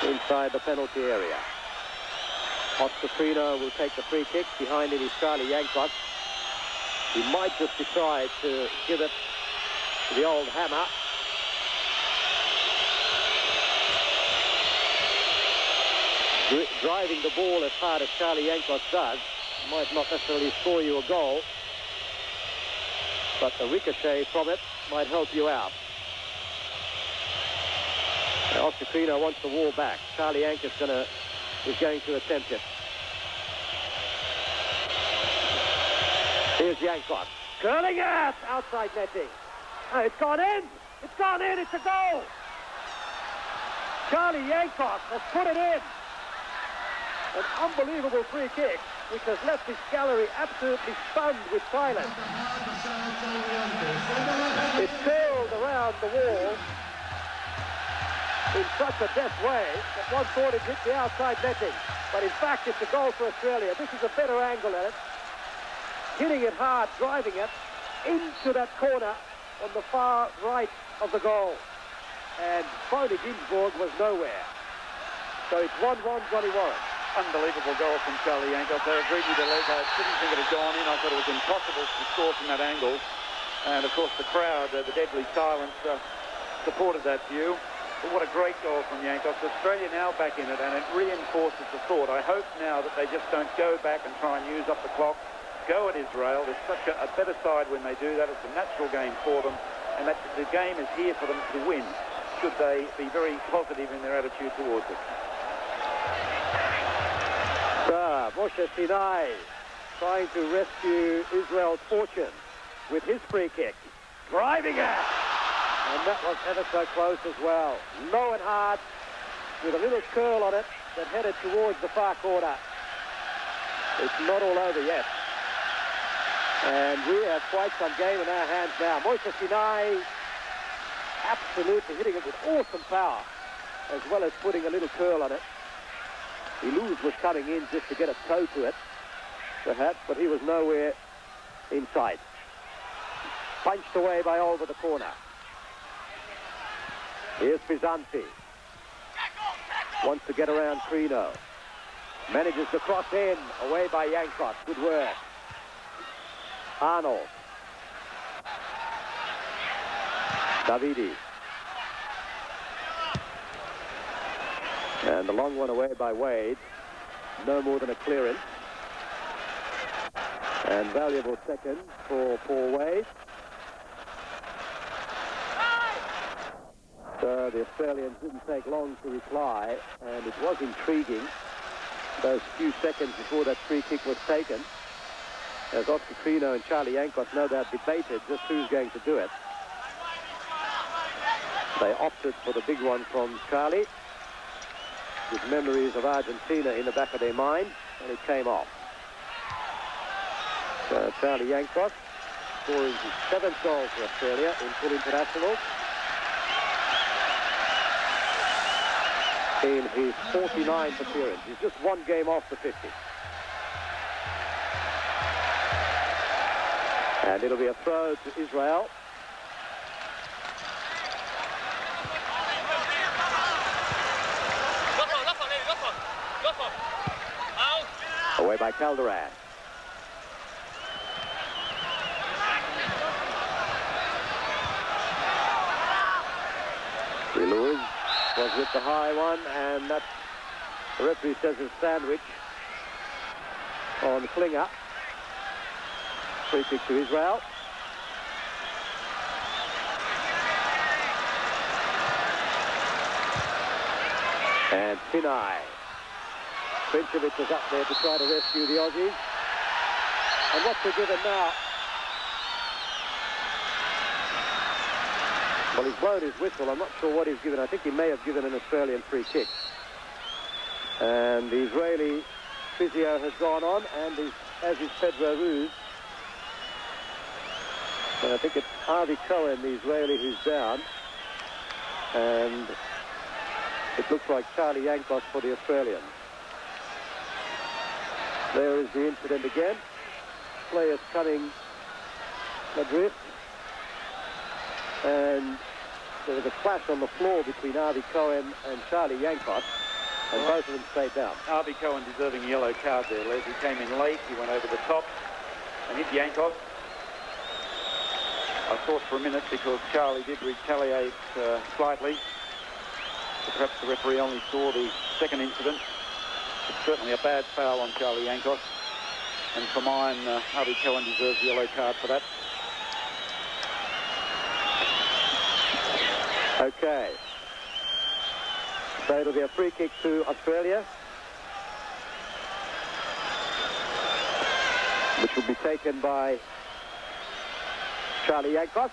inside the penalty area. Oscar Frino will take the free kick. Behind him is Charlie Yankos. He might just decide to give it to the old hammer. Driving the ball as hard as Charlie Yankos does might not necessarily score you a goal, but the ricochet from it might help you out. Now, Oscar Frino wants the ball back. Charlie Yankos is going to attempt it. Here's Yankos. Curling it! Outside netting. Oh, it's gone in! It's gone in! It's a goal! Charlie Yankos has put it in. An unbelievable free kick, which has left his gallery absolutely stunned with silence. It curled around the wall in such a deft way that one thought it hit the outside netting. But in fact, it's a goal for Australia. This is a better angle at it. Hitting it hard, driving it into that corner on the far right of the goal. And Boney Ginsburg was nowhere. So it's 1-1, Johnny Warren. Unbelievable goal from Charlie Yankos. I agreed with you, Les. I didn't think it had gone in. I thought it was impossible to score from that angle. And, of course, the crowd, the deadly silence, supported that view. But what a great goal from Yankos. Australia now back in it, and it reinforces the thought. I hope now that they just don't go back and try and use up the clock. Go at Israel. There's such a better side when they do that. It's a natural game for them, and that the game is here for them to win, should they be very positive in their attitude towards it. Moshe Sinai trying to rescue Israel's fortune with his free kick. Driving it! And that was ever so close as well. Low and hard with a little curl on it that headed towards the far corner. It's not all over yet. And we have quite some game in our hands now. Moshe Sinai absolutely hitting it with awesome power, as well as putting a little curl on it. Iluz was coming in just to get a toe to it, perhaps, but he was nowhere inside. Punched away by over the corner. Here's Bizanti. Wants to get around Frino. Manages to cross in, away by Yankos. Good work. Arnold. Davidi. And the long one away by Wade. No more than a clearance. And valuable second for Paul Wade. So the Australians didn't take long to reply, and it was intriguing, those few seconds before that free kick was taken, as Oscar Frino and Charlie Yankos no doubt debated just who's going to do it. They opted for the big one from Charlie, with memories of Argentina in the back of their mind, and it came off. So Charlie Yankos scoring his 7th goal for Australia in full internationals, in his 49th appearance. He's just one game off the 50. And it'll be a throw to Israel. Away by Calderon. Lewis was with the high one, and that, the referee says, is sandwich on Klinger. Free kick to Israel. And Sinai. Krincevic is up there to try to rescue the Aussies. And what's the given now? Well, he's blown his whistle. I'm not sure what he's given. I think he may have given an Australian free kick. And the Israeli physio has gone on, and as is Pedro Ruz. And I think it's Harvey Cohen, the Israeli, who's down. And it looks like Charlie Yankos for the Australians. There is the incident again. Players coming adrift. And there was a clash on the floor between Harvey Cohen and Charlie Yankos. And both of them stayed down. Harvey Cohen deserving a yellow card there, Les. He came in late, he went over the top and hit Yankos. I thought for a minute, because Charlie did retaliate slightly, but perhaps the referee only saw the second incident. It's certainly a bad foul on Charlie Yankos. And for mine, Harvey Cohen deserves a yellow card for that. Okay. So it'll be a free kick to Australia, which will be taken by Charlie Yankos.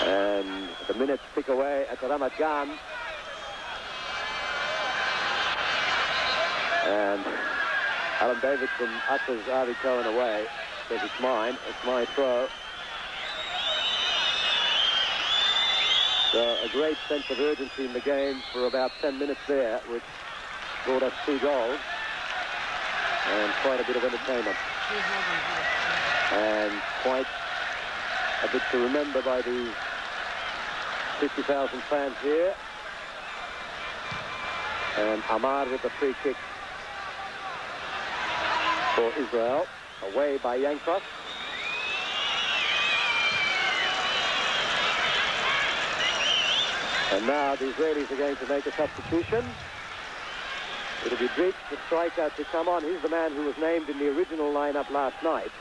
And the minutes tick away at the Ramat Gan. And Alan Davidson ushers Harvey Cohen away. Says, it's mine, it's my throw. So a great sense of urgency in the game for about 10 minutes there, which brought us 2 goals and quite a bit of entertainment. And quite a bit to remember by the 50,000 fans here. And Amar with the free kick for Israel, away by Yankos. And now the Israelis are going to make a substitution. It'll be Drake, the striker, to come on. He's the man who was named in the original lineup last night.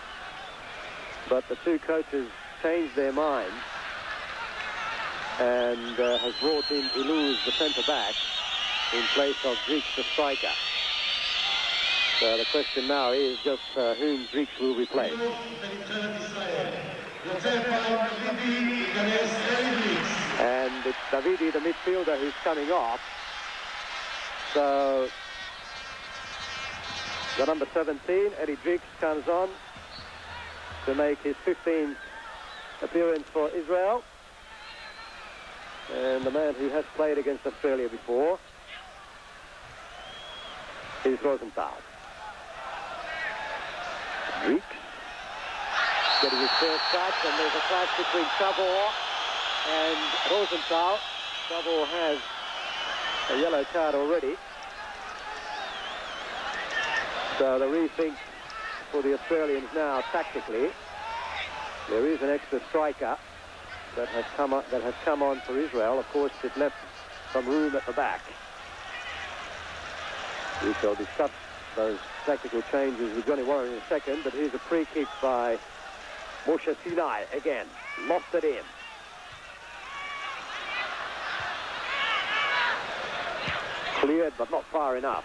But the 2 coaches changed their minds and has brought in Iluz, the centre-back, in place of Drake, the striker. So the question now is just whom Drake will replace. And it's Davidi, the midfielder, who's coming off. So the number 17, Eddie Driggs, comes on to make his 15th appearance for Israel. And the man who has played against Australia before is Rosenthal. Driggs getting his first touch, and there's a clash between Chavor and Rosenthal. Chavor has a yellow card already. So the rethink for the Australians now tactically. There is an extra striker that has come on for Israel. Of course, it left some room at the back. We shall discuss those tactical changes with Johnny Warren in a second, but here's a free kick by Moshe Sinai again. Lost it in. Cleared, but not far enough.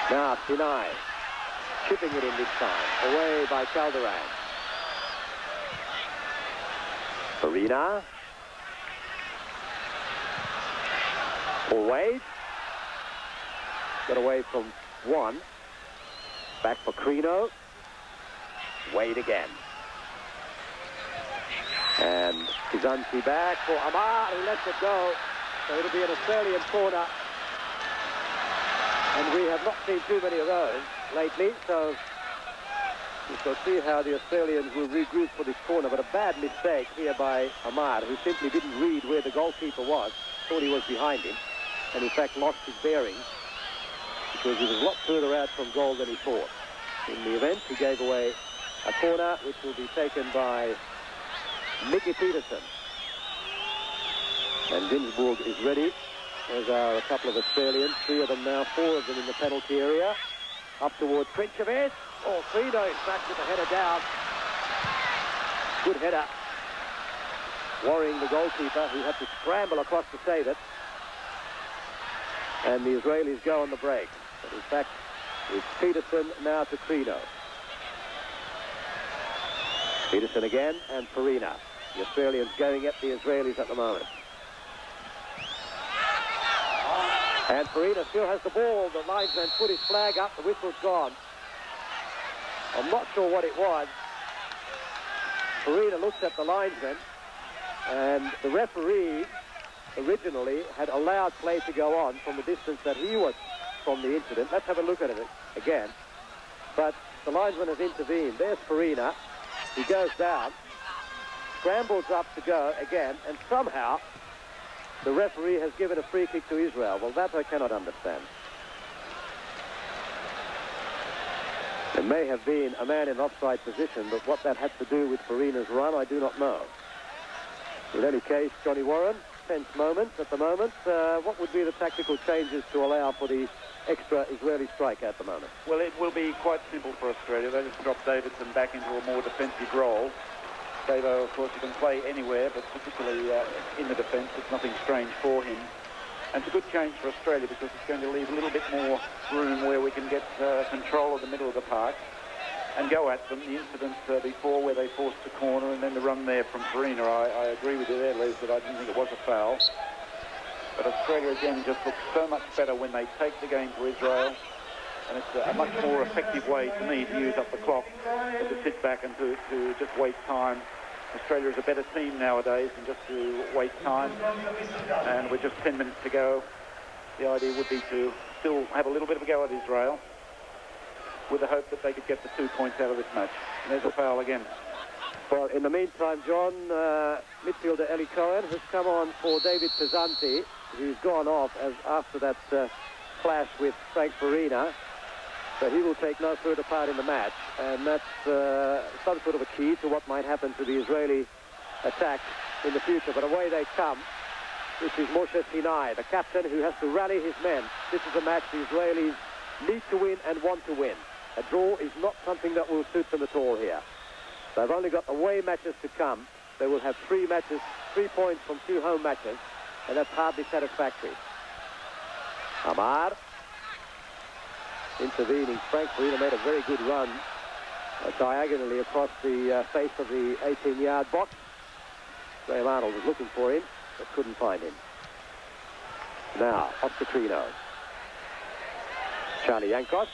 Now Sinai chipping it in this time. Away by Calderon. Farina. For Wade. Got away from one. Back for Crino. Wade again. And Kizanchi back for Amar, who lets it go. So it'll be an Australian corner. And we have not seen too many of those lately, so we shall see how the Australians will regroup for this corner. But a bad mistake here by Amar, who simply didn't read where the goalkeeper was, thought he was behind him, and in fact lost his bearings because he was a lot further out from goal than he thought. In the event, he gave away a corner which will be taken by Mickey Peterson. And Ginsburg is ready, as are a couple of Australians, 3 of them now, 4 of them in the penalty area. Up towards Trincheves. Oh, Crino in fact with the header down. Good header. Worrying the goalkeeper, who had to scramble across to save it. And the Israelis go on the break. But in fact, It's Peterson now to Crino. Peterson again and Farina. The Australians going at the Israelis at the moment. And Farina still has the ball. The linesman put his flag up. The whistle's gone. I'm not sure what it was. Farina looks at the linesman, and the referee originally had allowed play to go on from the distance that he was from the incident. Let's have a look at it again. But the linesman has intervened. There's Farina. He goes down, scrambles up to go again, and somehow the referee has given a free kick to Israel. Well, that I cannot understand. It may have been a man in offside position, but what that had to do with Farina's run, I do not know. In any case, Johnny Warren, tense moments at the moment. What would be the tactical changes to allow for the extra Israeli strike at the moment? Well, it will be quite simple for Australia. They just drop Davidson back into a more defensive role. Davo, of course, he can play anywhere, but particularly in the defence, it's nothing strange for him. And it's a good change for Australia because it's going to leave a little bit more room where we can get control of the middle of the park and go at them. The incident before where they forced the corner and then the run there from Farina, I agree with you there, Les, that I didn't think it was a foul. But Australia, again, just looks so much better when they take the game to Israel. And it's a much more effective way, to me, to use up the clock than to sit back and to just waste time. Australia is a better team nowadays than just to waste time. And with just 10 minutes to go, the idea would be to still have a little bit of a go at Israel with the hope that they could get the 2 points out of this match. And there's a foul again. Well, in the meantime, John, midfielder Eli Cohen has come on for David Pezzanti, who's gone off after that clash with Frank Farina. So he will take no further part in the match, and that's some sort of a key to what might happen to the Israeli attack in the future. But away they come. This is Moshe Sinai, the captain, who has to rally his men. This is a match the Israelis need to win and want to win. A draw is not something that will suit them at all here. They've only got away matches to come. They will have 3 matches, 3 points from 2 home matches, and that's hardly satisfactory. Amar intervening. Frank Farina made a very good run diagonally across the face of the 18-yard box. Graham Arnold was looking for him, but couldn't find him. Now, Oscar Crino. Charlie Yankos.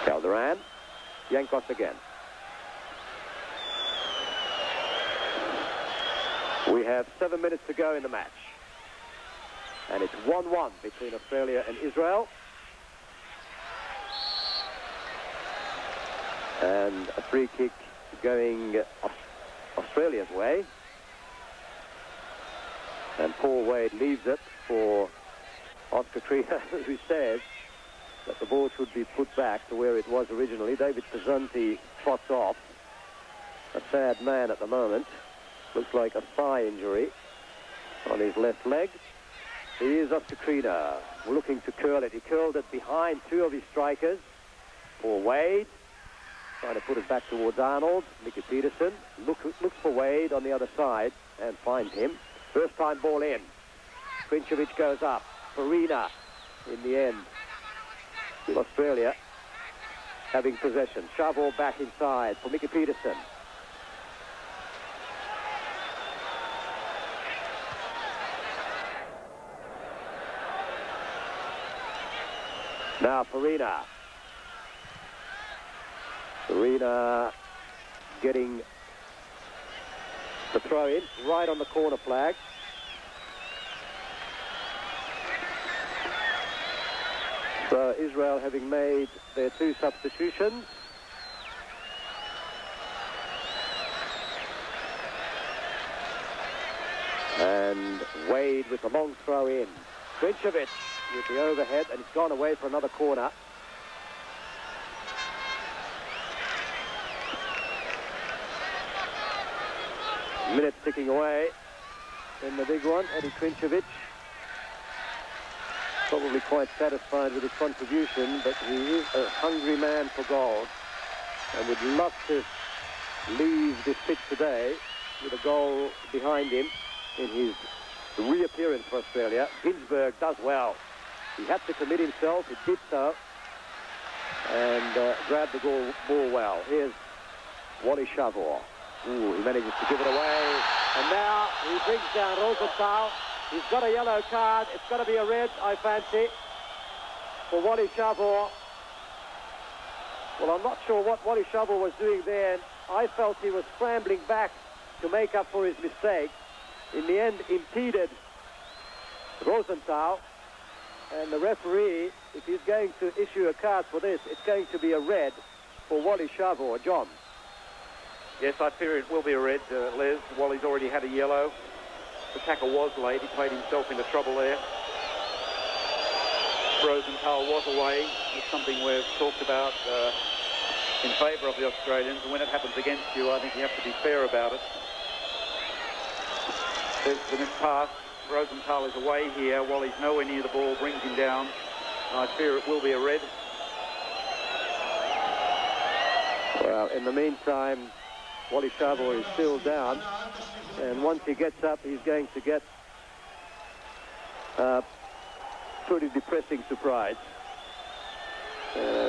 Calderon. Yankos again. We have 7 minutes to go in the match. And it's 1-1 between Australia and Israel. And a free kick going Australia's way. And Paul Wade leaves it for Oscar Crino, who says that the ball should be put back to where it was originally. David Pezzanti trots off. A sad man at the moment. Looks like a thigh injury on his left leg. Here's Oscar Crino looking to curl it. He curled it behind 2 of his strikers. For Wade, trying to put it back towards Arnold. Mickey Peterson looks for Wade on the other side and finds him. First time ball in. Krincevic goes up. Farina in the end. Still Australia having possession. Chavo back inside for Mickey Peterson. Now Farina. Farina getting the throw in right on the corner flag. So Israel having made their 2 substitutions. And Wade with the long throw in. Krincevic with the overhead, and it's gone away for another corner. Minutes ticking away in the big one. Eddie Krincevic probably quite satisfied with his contribution, but he is a hungry man for goals and would love to leave this pitch today with a goal behind him in his reappearance for Australia. Ginsberg does well. He had to commit himself. He did so. And grabbed the ball well. Here's Wally Shavor. Ooh, he manages to give it away. And now he brings down Rosenthal. He's got a yellow card. It's got to be a red, I fancy, for Wally Shavor. Well, I'm not sure what Wally Shavor was doing there. I felt he was scrambling back to make up for his mistake. In the end, impeded Rosenthal. And the referee, if he's going to issue a card for this, it's going to be a red for Wally Shavor. John? Yes, I fear it will be a red, Les. Wally's already had a yellow. The tackle was late. He played himself into trouble there. Rosenthal was away. It's something we've talked about in favour of the Australians. And when it happens against you, I think you have to be fair about it. There's the missed pass. Rosenthal is away here. Wally's nowhere near the ball, brings him down. And I fear it will be a red. Well, in the meantime, Wally Shavor is still down. And once he gets up, he's going to get a pretty depressing surprise.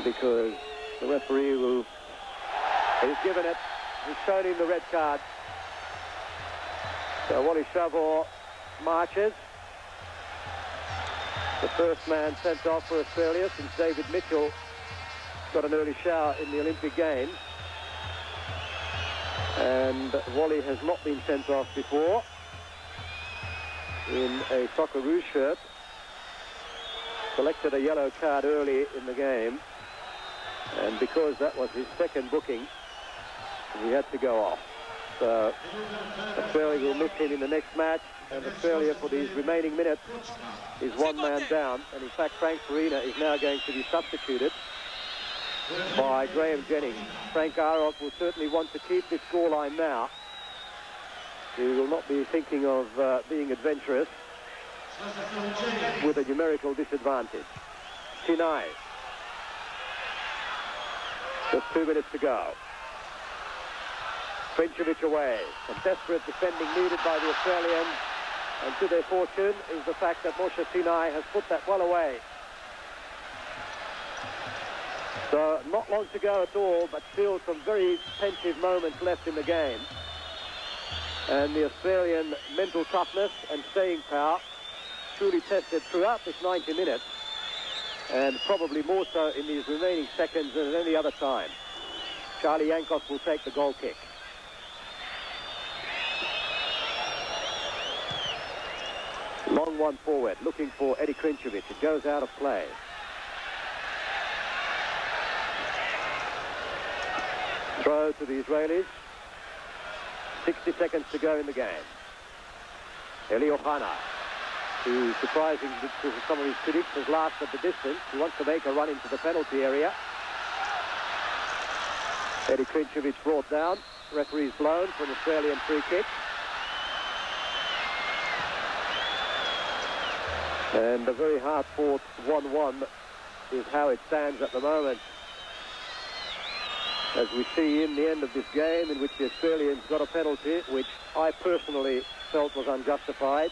Because the referee will... He's given it. He's shown him the red card. So Wally Shavor marches. The first man sent off for Australia since David Mitchell got an early shower in the Olympic Games. And Wally has not been sent off before in a Socceroos shirt. Collected a yellow card early in the game. And because that was his second booking, he had to go off. So Australia will miss him in the next match, and Australia for these remaining minutes is one man down. And in fact, Frank Farina is now going to be substituted by Graham Jennings. Frank Arok will certainly want to keep this scoreline now. He will not be thinking of being adventurous with a numerical disadvantage. Sinai. Just 2 minutes to go. Krinčević away. Some desperate defending needed by the Australians. And to their fortune is the fact that Moshe Sinai has put that well away. So not long to go at all, but still some very pensive moments left in the game. And the Australian mental toughness and staying power truly tested throughout this 90 minutes. And probably more so in these remaining seconds than at any other time. Charlie Yankos will take the goal kick. Long one forward, looking for Eddie Krinčević. It goes out of play. Throw to the Israelis. 60 seconds to go in the game. Eli Ohana, who, surprising to some of his critics, has laughed at the distance. He wants to make a run into the penalty area. Eddie Krinčević brought down. Referee's blown for an Australian free kick. And a very hard-fought 1-1 is how it stands at the moment. As we see in the end of this game, in which the Australians got a penalty, which I personally felt was unjustified.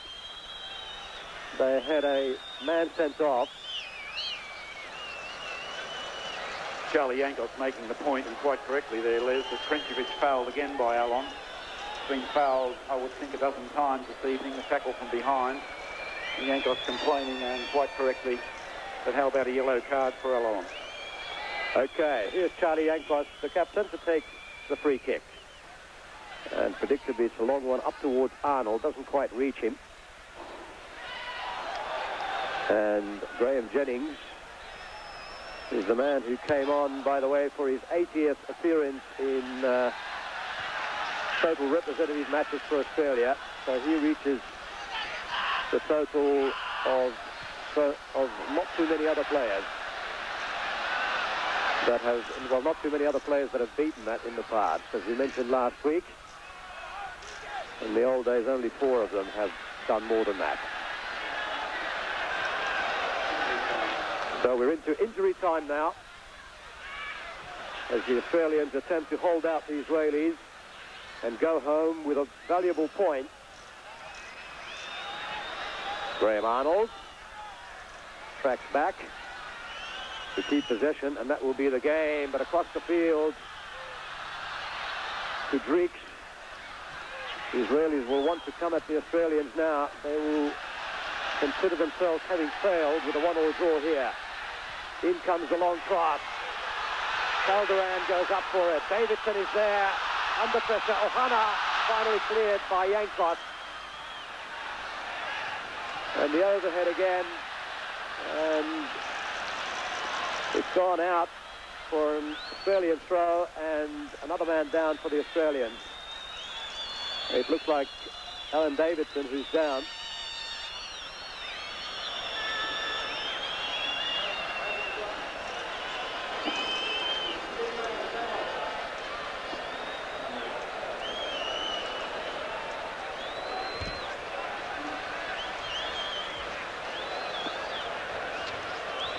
They had a man sent off. Charlie Yankos making the point, and quite correctly there, Les, that Krinčević fouled again by Alon. Been fouled, I would think, a dozen times this evening, the tackle from behind. And Yankos complaining, and quite correctly, that how about a yellow card for Alon? Okay, here's Charlie Yankos, the captain, to take the free kick. And predictably, it's a long one up towards Arnold, doesn't quite reach him. And Graham Jennings is the man who came on, by the way, for his 80th appearance in total representative matches for Australia. So he reaches the total of not too many other players that have, well, not too many other players that have beaten that in the past. As we mentioned last week, in the old days, only 4 of them have done more than that. So we're into injury time now, as the Australians attempt to hold out the Israelis and go home with a valuable point. Graham Arnold tracks back to keep possession, and that will be the game. But across the field to Dreeks. The Israelis will want to come at the Australians now. They will consider themselves having failed with a 1-1 draw here. In comes the long cross. Calderon goes up for it. Davidson is there. Under pressure. Ohana finally cleared by Yankos. And the overhead again. And it's gone out for an Australian throw, and another man down for the Australians. It looks like Alan Davidson who's down.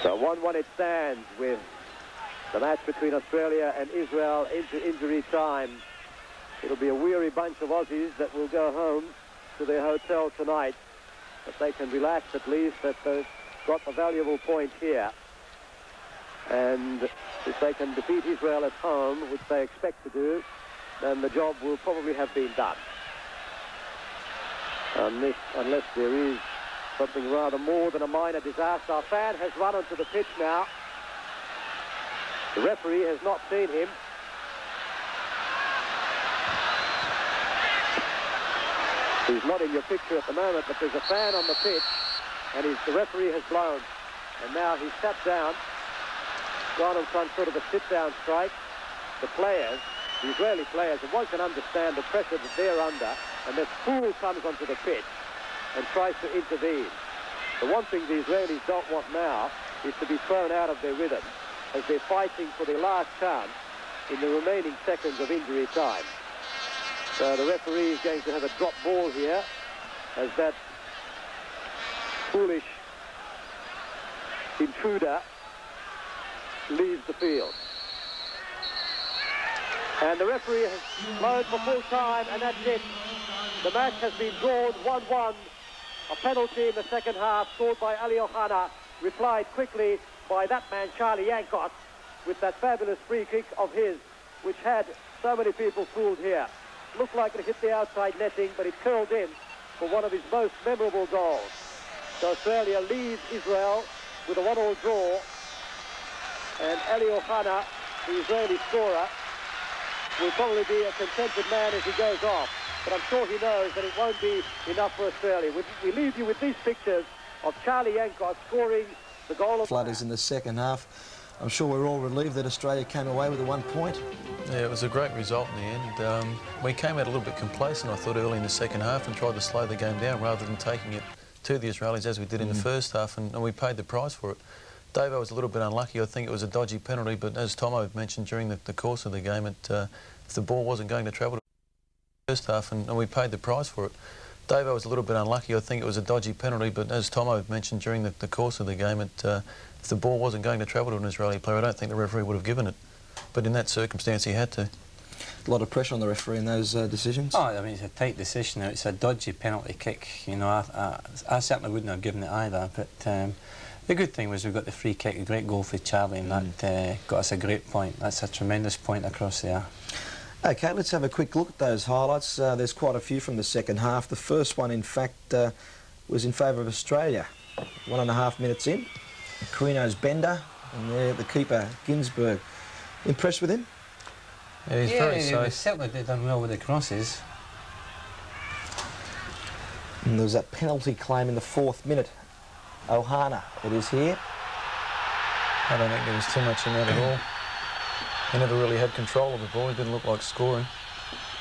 So 1-1 it stands, with the match between Australia and Israel into injury time. It'll be a weary bunch of Aussies that will go home to their hotel tonight. But they can relax at least that they've got a valuable point here. And if they can defeat Israel at home, which they expect to do, then the job will probably have been done. Unless there is something rather more than a minor disaster. Our fan has run onto the pitch now. The referee has not seen him. He's not in your picture at the moment, but there's a fan on the pitch, and the referee has blown. And now he's sat down, gone on some sort of a sit-down strike. The players, the Israeli players, and one can understand the pressure that they're under, and this fool comes onto the pitch and tries to intervene. The one thing the Israelis don't want now is to be thrown out of their rhythm, as they're fighting for their last chance in the remaining seconds of injury time. So the referee is going to have a drop ball here, as that foolish intruder leaves the field. And the referee has blown for full time, and that's it. The match has been drawn 1-1. A penalty in the second half scored by Ali Ohana, replied quickly by that man Charlie Yankos with that fabulous free kick of his, which had so many people fooled here. Looked like it hit the outside netting, but it curled in for one of his most memorable goals. So Australia leads Israel with a 1-1 draw, and Ali Ohana, the Israeli scorer, will probably be a contented man as he goes off. But I'm sure he knows that it won't be enough for Australia. We leave you with these pictures of Charlie Yankos scoring the goal of... Flooders in the second half. I'm sure we're all relieved that Australia came away with a 1 point. Yeah, it was a great result in the end. We came out a little bit complacent, I thought, early in the second half, and tried to slow the game down rather than taking it to the Israelis as we did in the first half, and we paid the price for it. Davo was a little bit unlucky. I think it was a dodgy penalty, but as Tomo mentioned during the course of the game, if the ball wasn't going to travel to the first half, and we paid the price for it. Davo was a little bit unlucky. I think it was a dodgy penalty, but as Tomo mentioned during the course of the game, if the ball wasn't going to travel to an Israeli player, I don't think the referee would have given it. But in that circumstance, he had to. A lot of pressure on the referee in those decisions. Oh, I mean, it's a tight decision. It's a dodgy penalty kick. You know, I certainly wouldn't have given it either. But the good thing was we got the free kick, a great goal for Charlie, and that got us a great point. That's a tremendous point across there. OK, let's have a quick look at those highlights. There's quite a few from the second half. The first one, in fact, was in favour of Australia. 1.5 minutes in. Carino's bender, and there the keeper, Ginsberg. Impressed with him? Yeah, he's very safe. Yeah, certainly done well with the crosses. And there was that penalty claim in the 4th minute. Ohana, it is here. I don't think there was too much in that at all. He never really had control of the ball. He didn't look like scoring.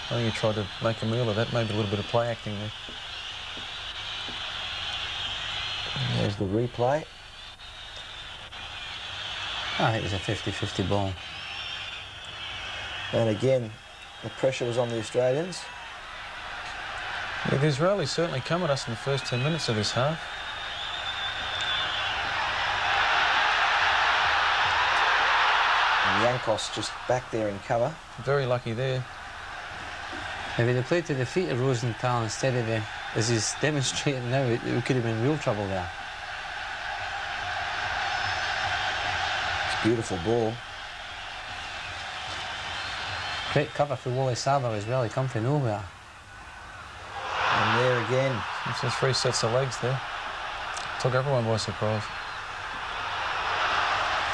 I think he tried to make a meal of that, maybe a little bit of play acting there. And there's the replay. I think it was a 50-50 ball. And again, the pressure was on the Australians. Yeah, the Israelis certainly come at us in the first 10 minutes of this half. And Yankos just back there in cover. Very lucky there. If he'd have played to the feet of Rosenthal instead of the, as he's demonstrating now, we could have been in real trouble there. It's a beautiful ball. Great cover for Wally Sabo as well, he come from nowhere. And there again. It's just 3 sets of legs there. Took everyone by surprise.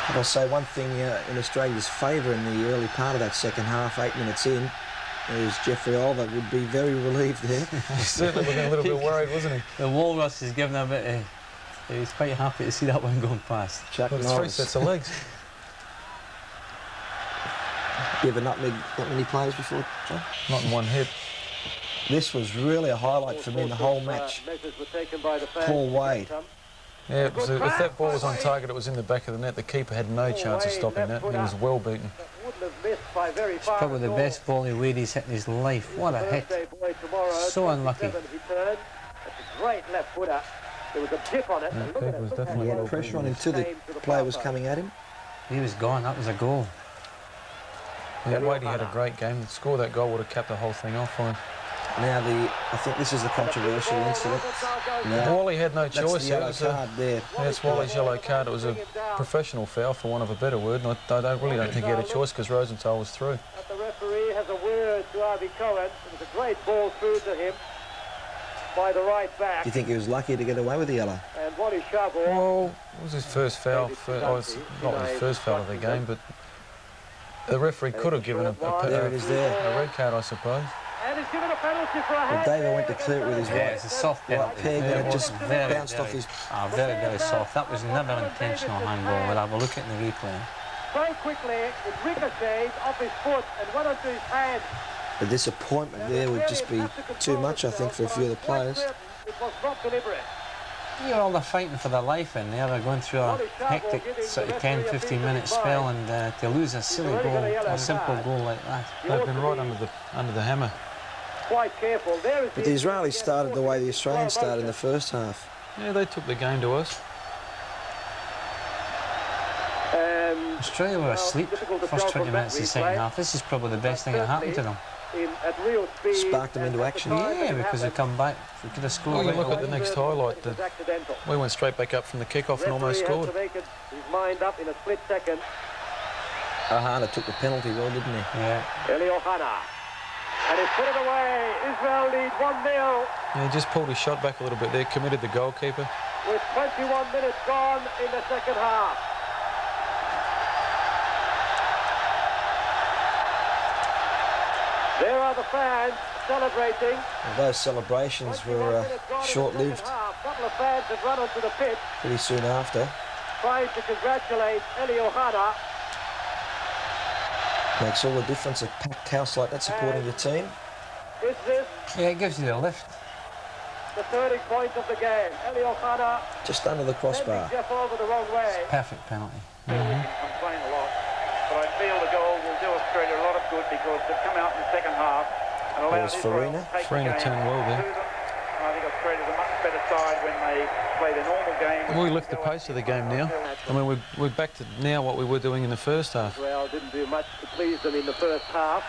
I'll say one thing in Australia's favour in the early part of that second half, 8 minutes in, is Jeffrey Oliver would be very relieved there. He's certainly looking a little bit worried, wasn't he? The Walrus is giving a bit of... He's quite happy to see that one going past. Chuck Well, it's 3 sets of legs. You ever nutmeg that many players before, John? Not in one hit. This was really a highlight for me in the whole match. Paul Wade. Yeah, if that ball was on target, it was in the back of the net. The keeper had no chance of stopping that. He was well beaten. It's probably the best volley Wade he's hit in his life. What a hit. So unlucky. Great left footer. There was a dip on it. Yeah, the keeper was And definitely he had well pressure on beaten. him too. The player was coming at him. He was gone, that was a goal. Yeah, Wadey had a great game. To score that goal would have capped the whole thing off for him. Now I think this is the controversial incident. Now, Wally had no that's choice. the yellow It was card there. That's Wally's yellow card. It was a professional foul, for want of a better word. And I really don't think he had a choice because Rosenthal was through. But the referee has a word to Harvey Cohen. It was a great ball through to him by the right back. Do you think he was lucky to get away with the yellow? And Wally Sharble. Well, it was his first foul. It's not his first foul of the game, but the referee could have given There it is there. a red card, I suppose. And he's given a penalty for a Well, hand. David went to clear it with his Yeah, right it's a soft right penalty. peg and it just Very, bounced off his... very, very soft. That was never intentional handball. We'll have a look at the replay. So quickly, it ricocheted off his foot and went onto his hand. The disappointment there would just be too much, I think, for a few of the players. It was not deliberate. You're all fighting for their life in there. They're going through a hectic sort of 10-15 minute spell, and to lose a silly goal, a simple goal like that. They've been right under the hammer. Quite careful. There is But the Israelis started the way the Australians started in the first half. Yeah, they took the game to us. Australia were asleep first 20 minutes of the second half. This is probably the best thing that happened to them. At real speed, Sparked them into action. Yeah, because they come back. We could have scored. Well, you right look at away. the next highlight. We went straight back up from the kick-off and almost scored. Referee has to make his mind up in a split second. Ahana took the penalty well, didn't he? Yeah. Eli Ohana. And he's put it away. Israel lead 1-0 Yeah, he just pulled his shot back a little bit there, committed the goalkeeper. with 21 minutes gone in the second half. There are the fans celebrating. Well, those celebrations were short-lived. A couple of fans have run onto the pitch Pretty soon after. trying to congratulate Eli Ohana. Makes all the difference, a packed house like that supporting your team. Is this Yeah, it gives you the lift. the turning point of the game? Eli Ohana Just under the crossbar. sending Jeff over the wrong way. Perfect penalty. We can complain a lot, but I feel the goal will do Australia a lot of good because they've come out in the second half and allowed was Israel Farina. to take the Farina game turned well there. to them. And I think Australia's a much better side when they play their normal game. We lift the pace of the game now. I mean, we're back to now what we were doing in the first half. Israel didn't do much to please them in the first half.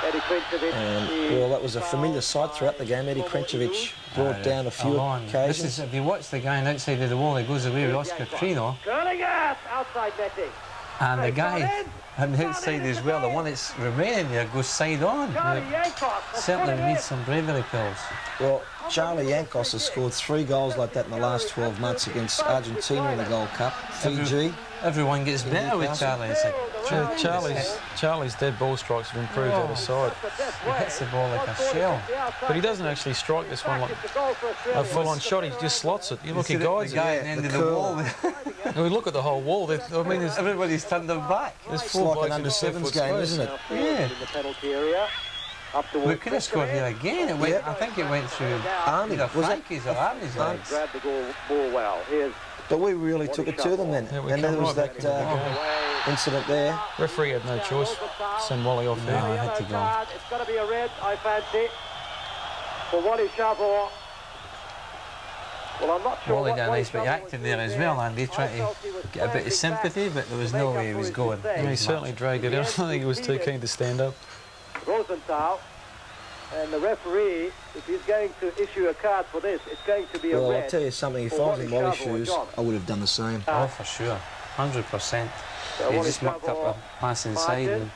Eddie Krenkovic. And, well, that was a familiar sight throughout the game. Eddie Krenkovic brought down a few This occasions. is, if you watch the guy outside of the wall, he goes away with Oscar Trino, Curling it! Outside netting. and the guy on the outside as well, the one that's remaining there, goes side on. Charlie Yankos has Certainly put it needs in. some bravery pills. Well, Charlie Yankos has scored 3 goals like that in the last 12 months against Argentina in the Gold Cup, Fiji. Everyone gets better with Charlie. It's Charlie's dead ball strikes have improved out the side. he hits the ball like a shell. But he doesn't actually strike this one like a full-on shot. He just slots it. You look, he guides the guy it. at the end the of the curl. wall. And we look at the whole wall. I mean, there's Everybody's turned them back. It's four like an blokes in under-7s 10 foot game, space. isn't it? Yeah. In the penalty area. Up towards We could have scored here again. It went, Yeah. I think it went through Arnie, either was it? Frankie's or Arnie's legs. Grabbed the ball well. Here's But we really took it to them then. Yeah, we And come there was right back that into the game. incident there. Referee had no choice. Send Wally off No, there. I had to go. It's got to be a red, I fancy, for Wally Sharble. Well, I'm not sure. Wally what did a nice bit of Sharble acting was there doing as well, Andy, trying I to felt he was get a bit of standing back sympathy, but there was to no make way he up was for his going. mistake. Yeah, he certainly dragged it out. I don't think he was too keen to stand up. Rosenthal. And the referee, if he's going to issue a card for this, it's going to be a Well, red. I'll tell you something, if I or was in Wally Wally's Shovel or shoes, John. I would have done the same. Oh, for sure. 100%. So He Wally just mucked up Shovel a pass inside. And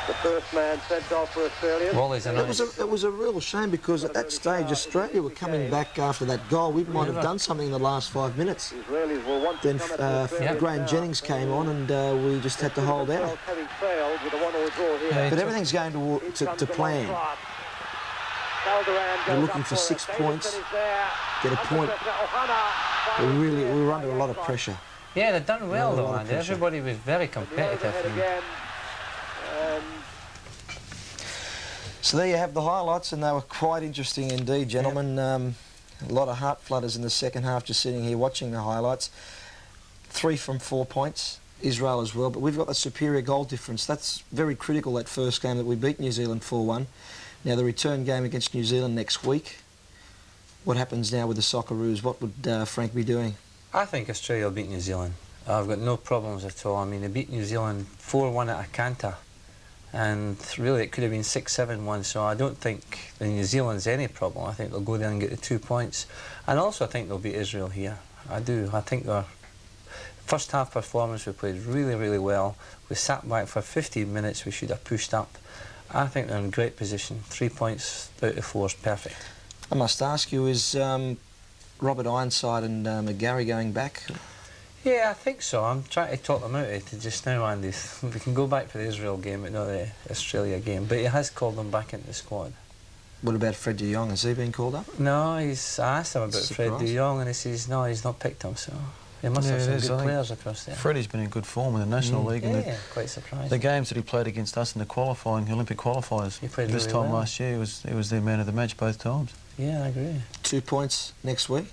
the first man sent off for Australia. Wally's a nice. It was a real shame because at that stage Australia were coming back after that goal. We might have done something in the last 5 minutes. Israelis will want Then to come at Australia Graham now. Jennings came on and we just had to hold out. Having failed with a 1-all draw here. Yeah, But everything's going to plan. We're looking for 6 points, get a point. We were under a lot of pressure. Yeah, they've done well Under a though, lot of Andy. pressure. Everybody was very competitive. and- So there you have the highlights, and they were quite interesting indeed, gentlemen. A lot of heart flutters in the second half, just sitting here watching the highlights. 3 from 4 points, Israel as well, but we've got the superior goal difference. That's very critical, that first game that we beat New Zealand 4-1. Now the return game against New Zealand next week. What happens now with the Socceroos? What would Frank be doing? I think Australia will beat New Zealand. I've got no problems at all. I mean, they beat New Zealand 4-1 at a canter. And really, it could have been 6-7-1, so I don't think the New Zealand's any problem. I think they'll go there and get the 2 points. And also, I think they'll beat Israel here. I do. I think their first half performance, we played really, really well. We sat back for 15 minutes. We should have pushed up. I think they're in great position. 3 points out of 4 is perfect. I must ask you, is Robert Ironside and McGarry going back? Yeah, I think so. I'm trying to talk them out of it just now, Andy. We can go back for the Israel game, but not the Australia game. But he has called them back into the squad. What about Fred de Jong? Has he been called up? No, I asked him about Fred Surprise. de Jong, and he says no, he's not picked him. So he must have some good players across there. Freddie's been in good form in the National League. And Yeah, quite surprised. the games that he played against us in the qualifying Olympic qualifiers, He played this really time well. last year, he was the man of the match both times. Yeah, I agree. 2 points next week?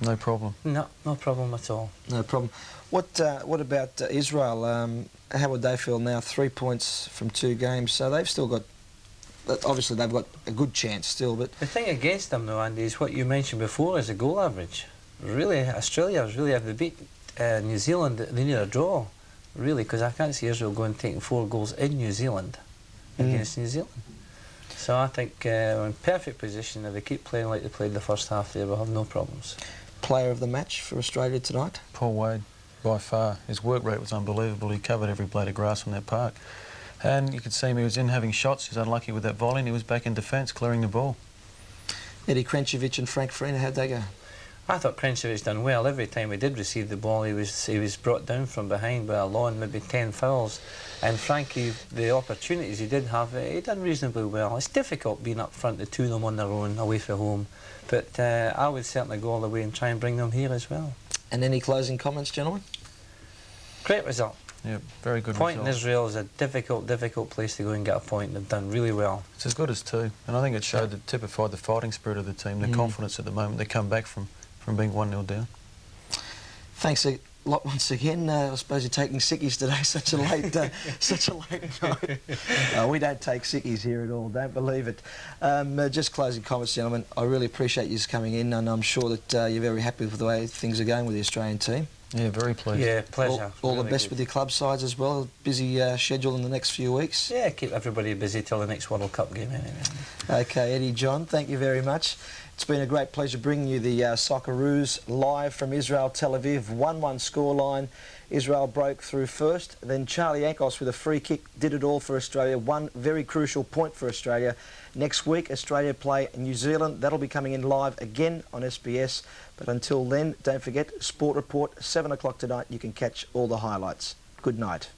No problem. No, no problem at all. No problem. What about Israel? How would they feel now? 3 points from 2 games, so they've still got. Obviously, they've got a good chance still, but The thing against them, though, Andy, is what you mentioned before: is the goal average. Really, Australia really have to beat New Zealand. They need a draw, really, because I can't see Israel going and taking 4 goals in New Zealand against New Zealand. So I think we're in perfect position. If they keep playing like they played the first half, there we'll have no problems. player of the match for Australia tonight? Paul Wade, by far. His work rate was unbelievable. He covered every blade of grass on that park. And you could see him, he was in having shots. He was unlucky with that volley, and he was back in defence, clearing the ball. Eddie Krenchevich and Frank Farina, how'd they go? I thought Krenchevich done well. Every time we did receive the ball, he was brought down from behind by a lawn, maybe 10 fouls. And Frankie, the opportunities he did have, he done reasonably well. It's difficult being up front, the 2 of them on their own, away from home. But I would certainly go all the way and try and bring them here as well. And any closing comments, gentlemen? Great result. Yeah, very good Point in result. Israel is a difficult place to go and get a point. They've done really well. It's as good as 2. And I think it showed, that typified the fighting spirit of the team, the confidence at the moment. They come back from being 1-0 down. Thanks a lot once again. I suppose you're taking sickies today, such a late night. We don't take sickies here at all, don't believe it. Just closing comments, gentlemen. I really appreciate you coming in, and I'm sure that you're very happy with the way things are going with the Australian team. Yeah, very pleased. Yeah, pleasure. All the Really best good. with your club sides as well. Busy schedule in the next few weeks. Yeah, keep everybody busy till the next World Cup game anyway. Okay, Eddie, John, thank you very much. It's been a great pleasure bringing you the Socceroos live from Israel, Tel Aviv. 1-1 scoreline. Israel broke through first. Then Charlie Ankos with a free kick did it all for Australia. One very crucial point for Australia. Next week, Australia play New Zealand. That'll be coming in live again on SBS. But until then, don't forget, Sport Report, 7 o'clock tonight. You can catch all the highlights. Good night.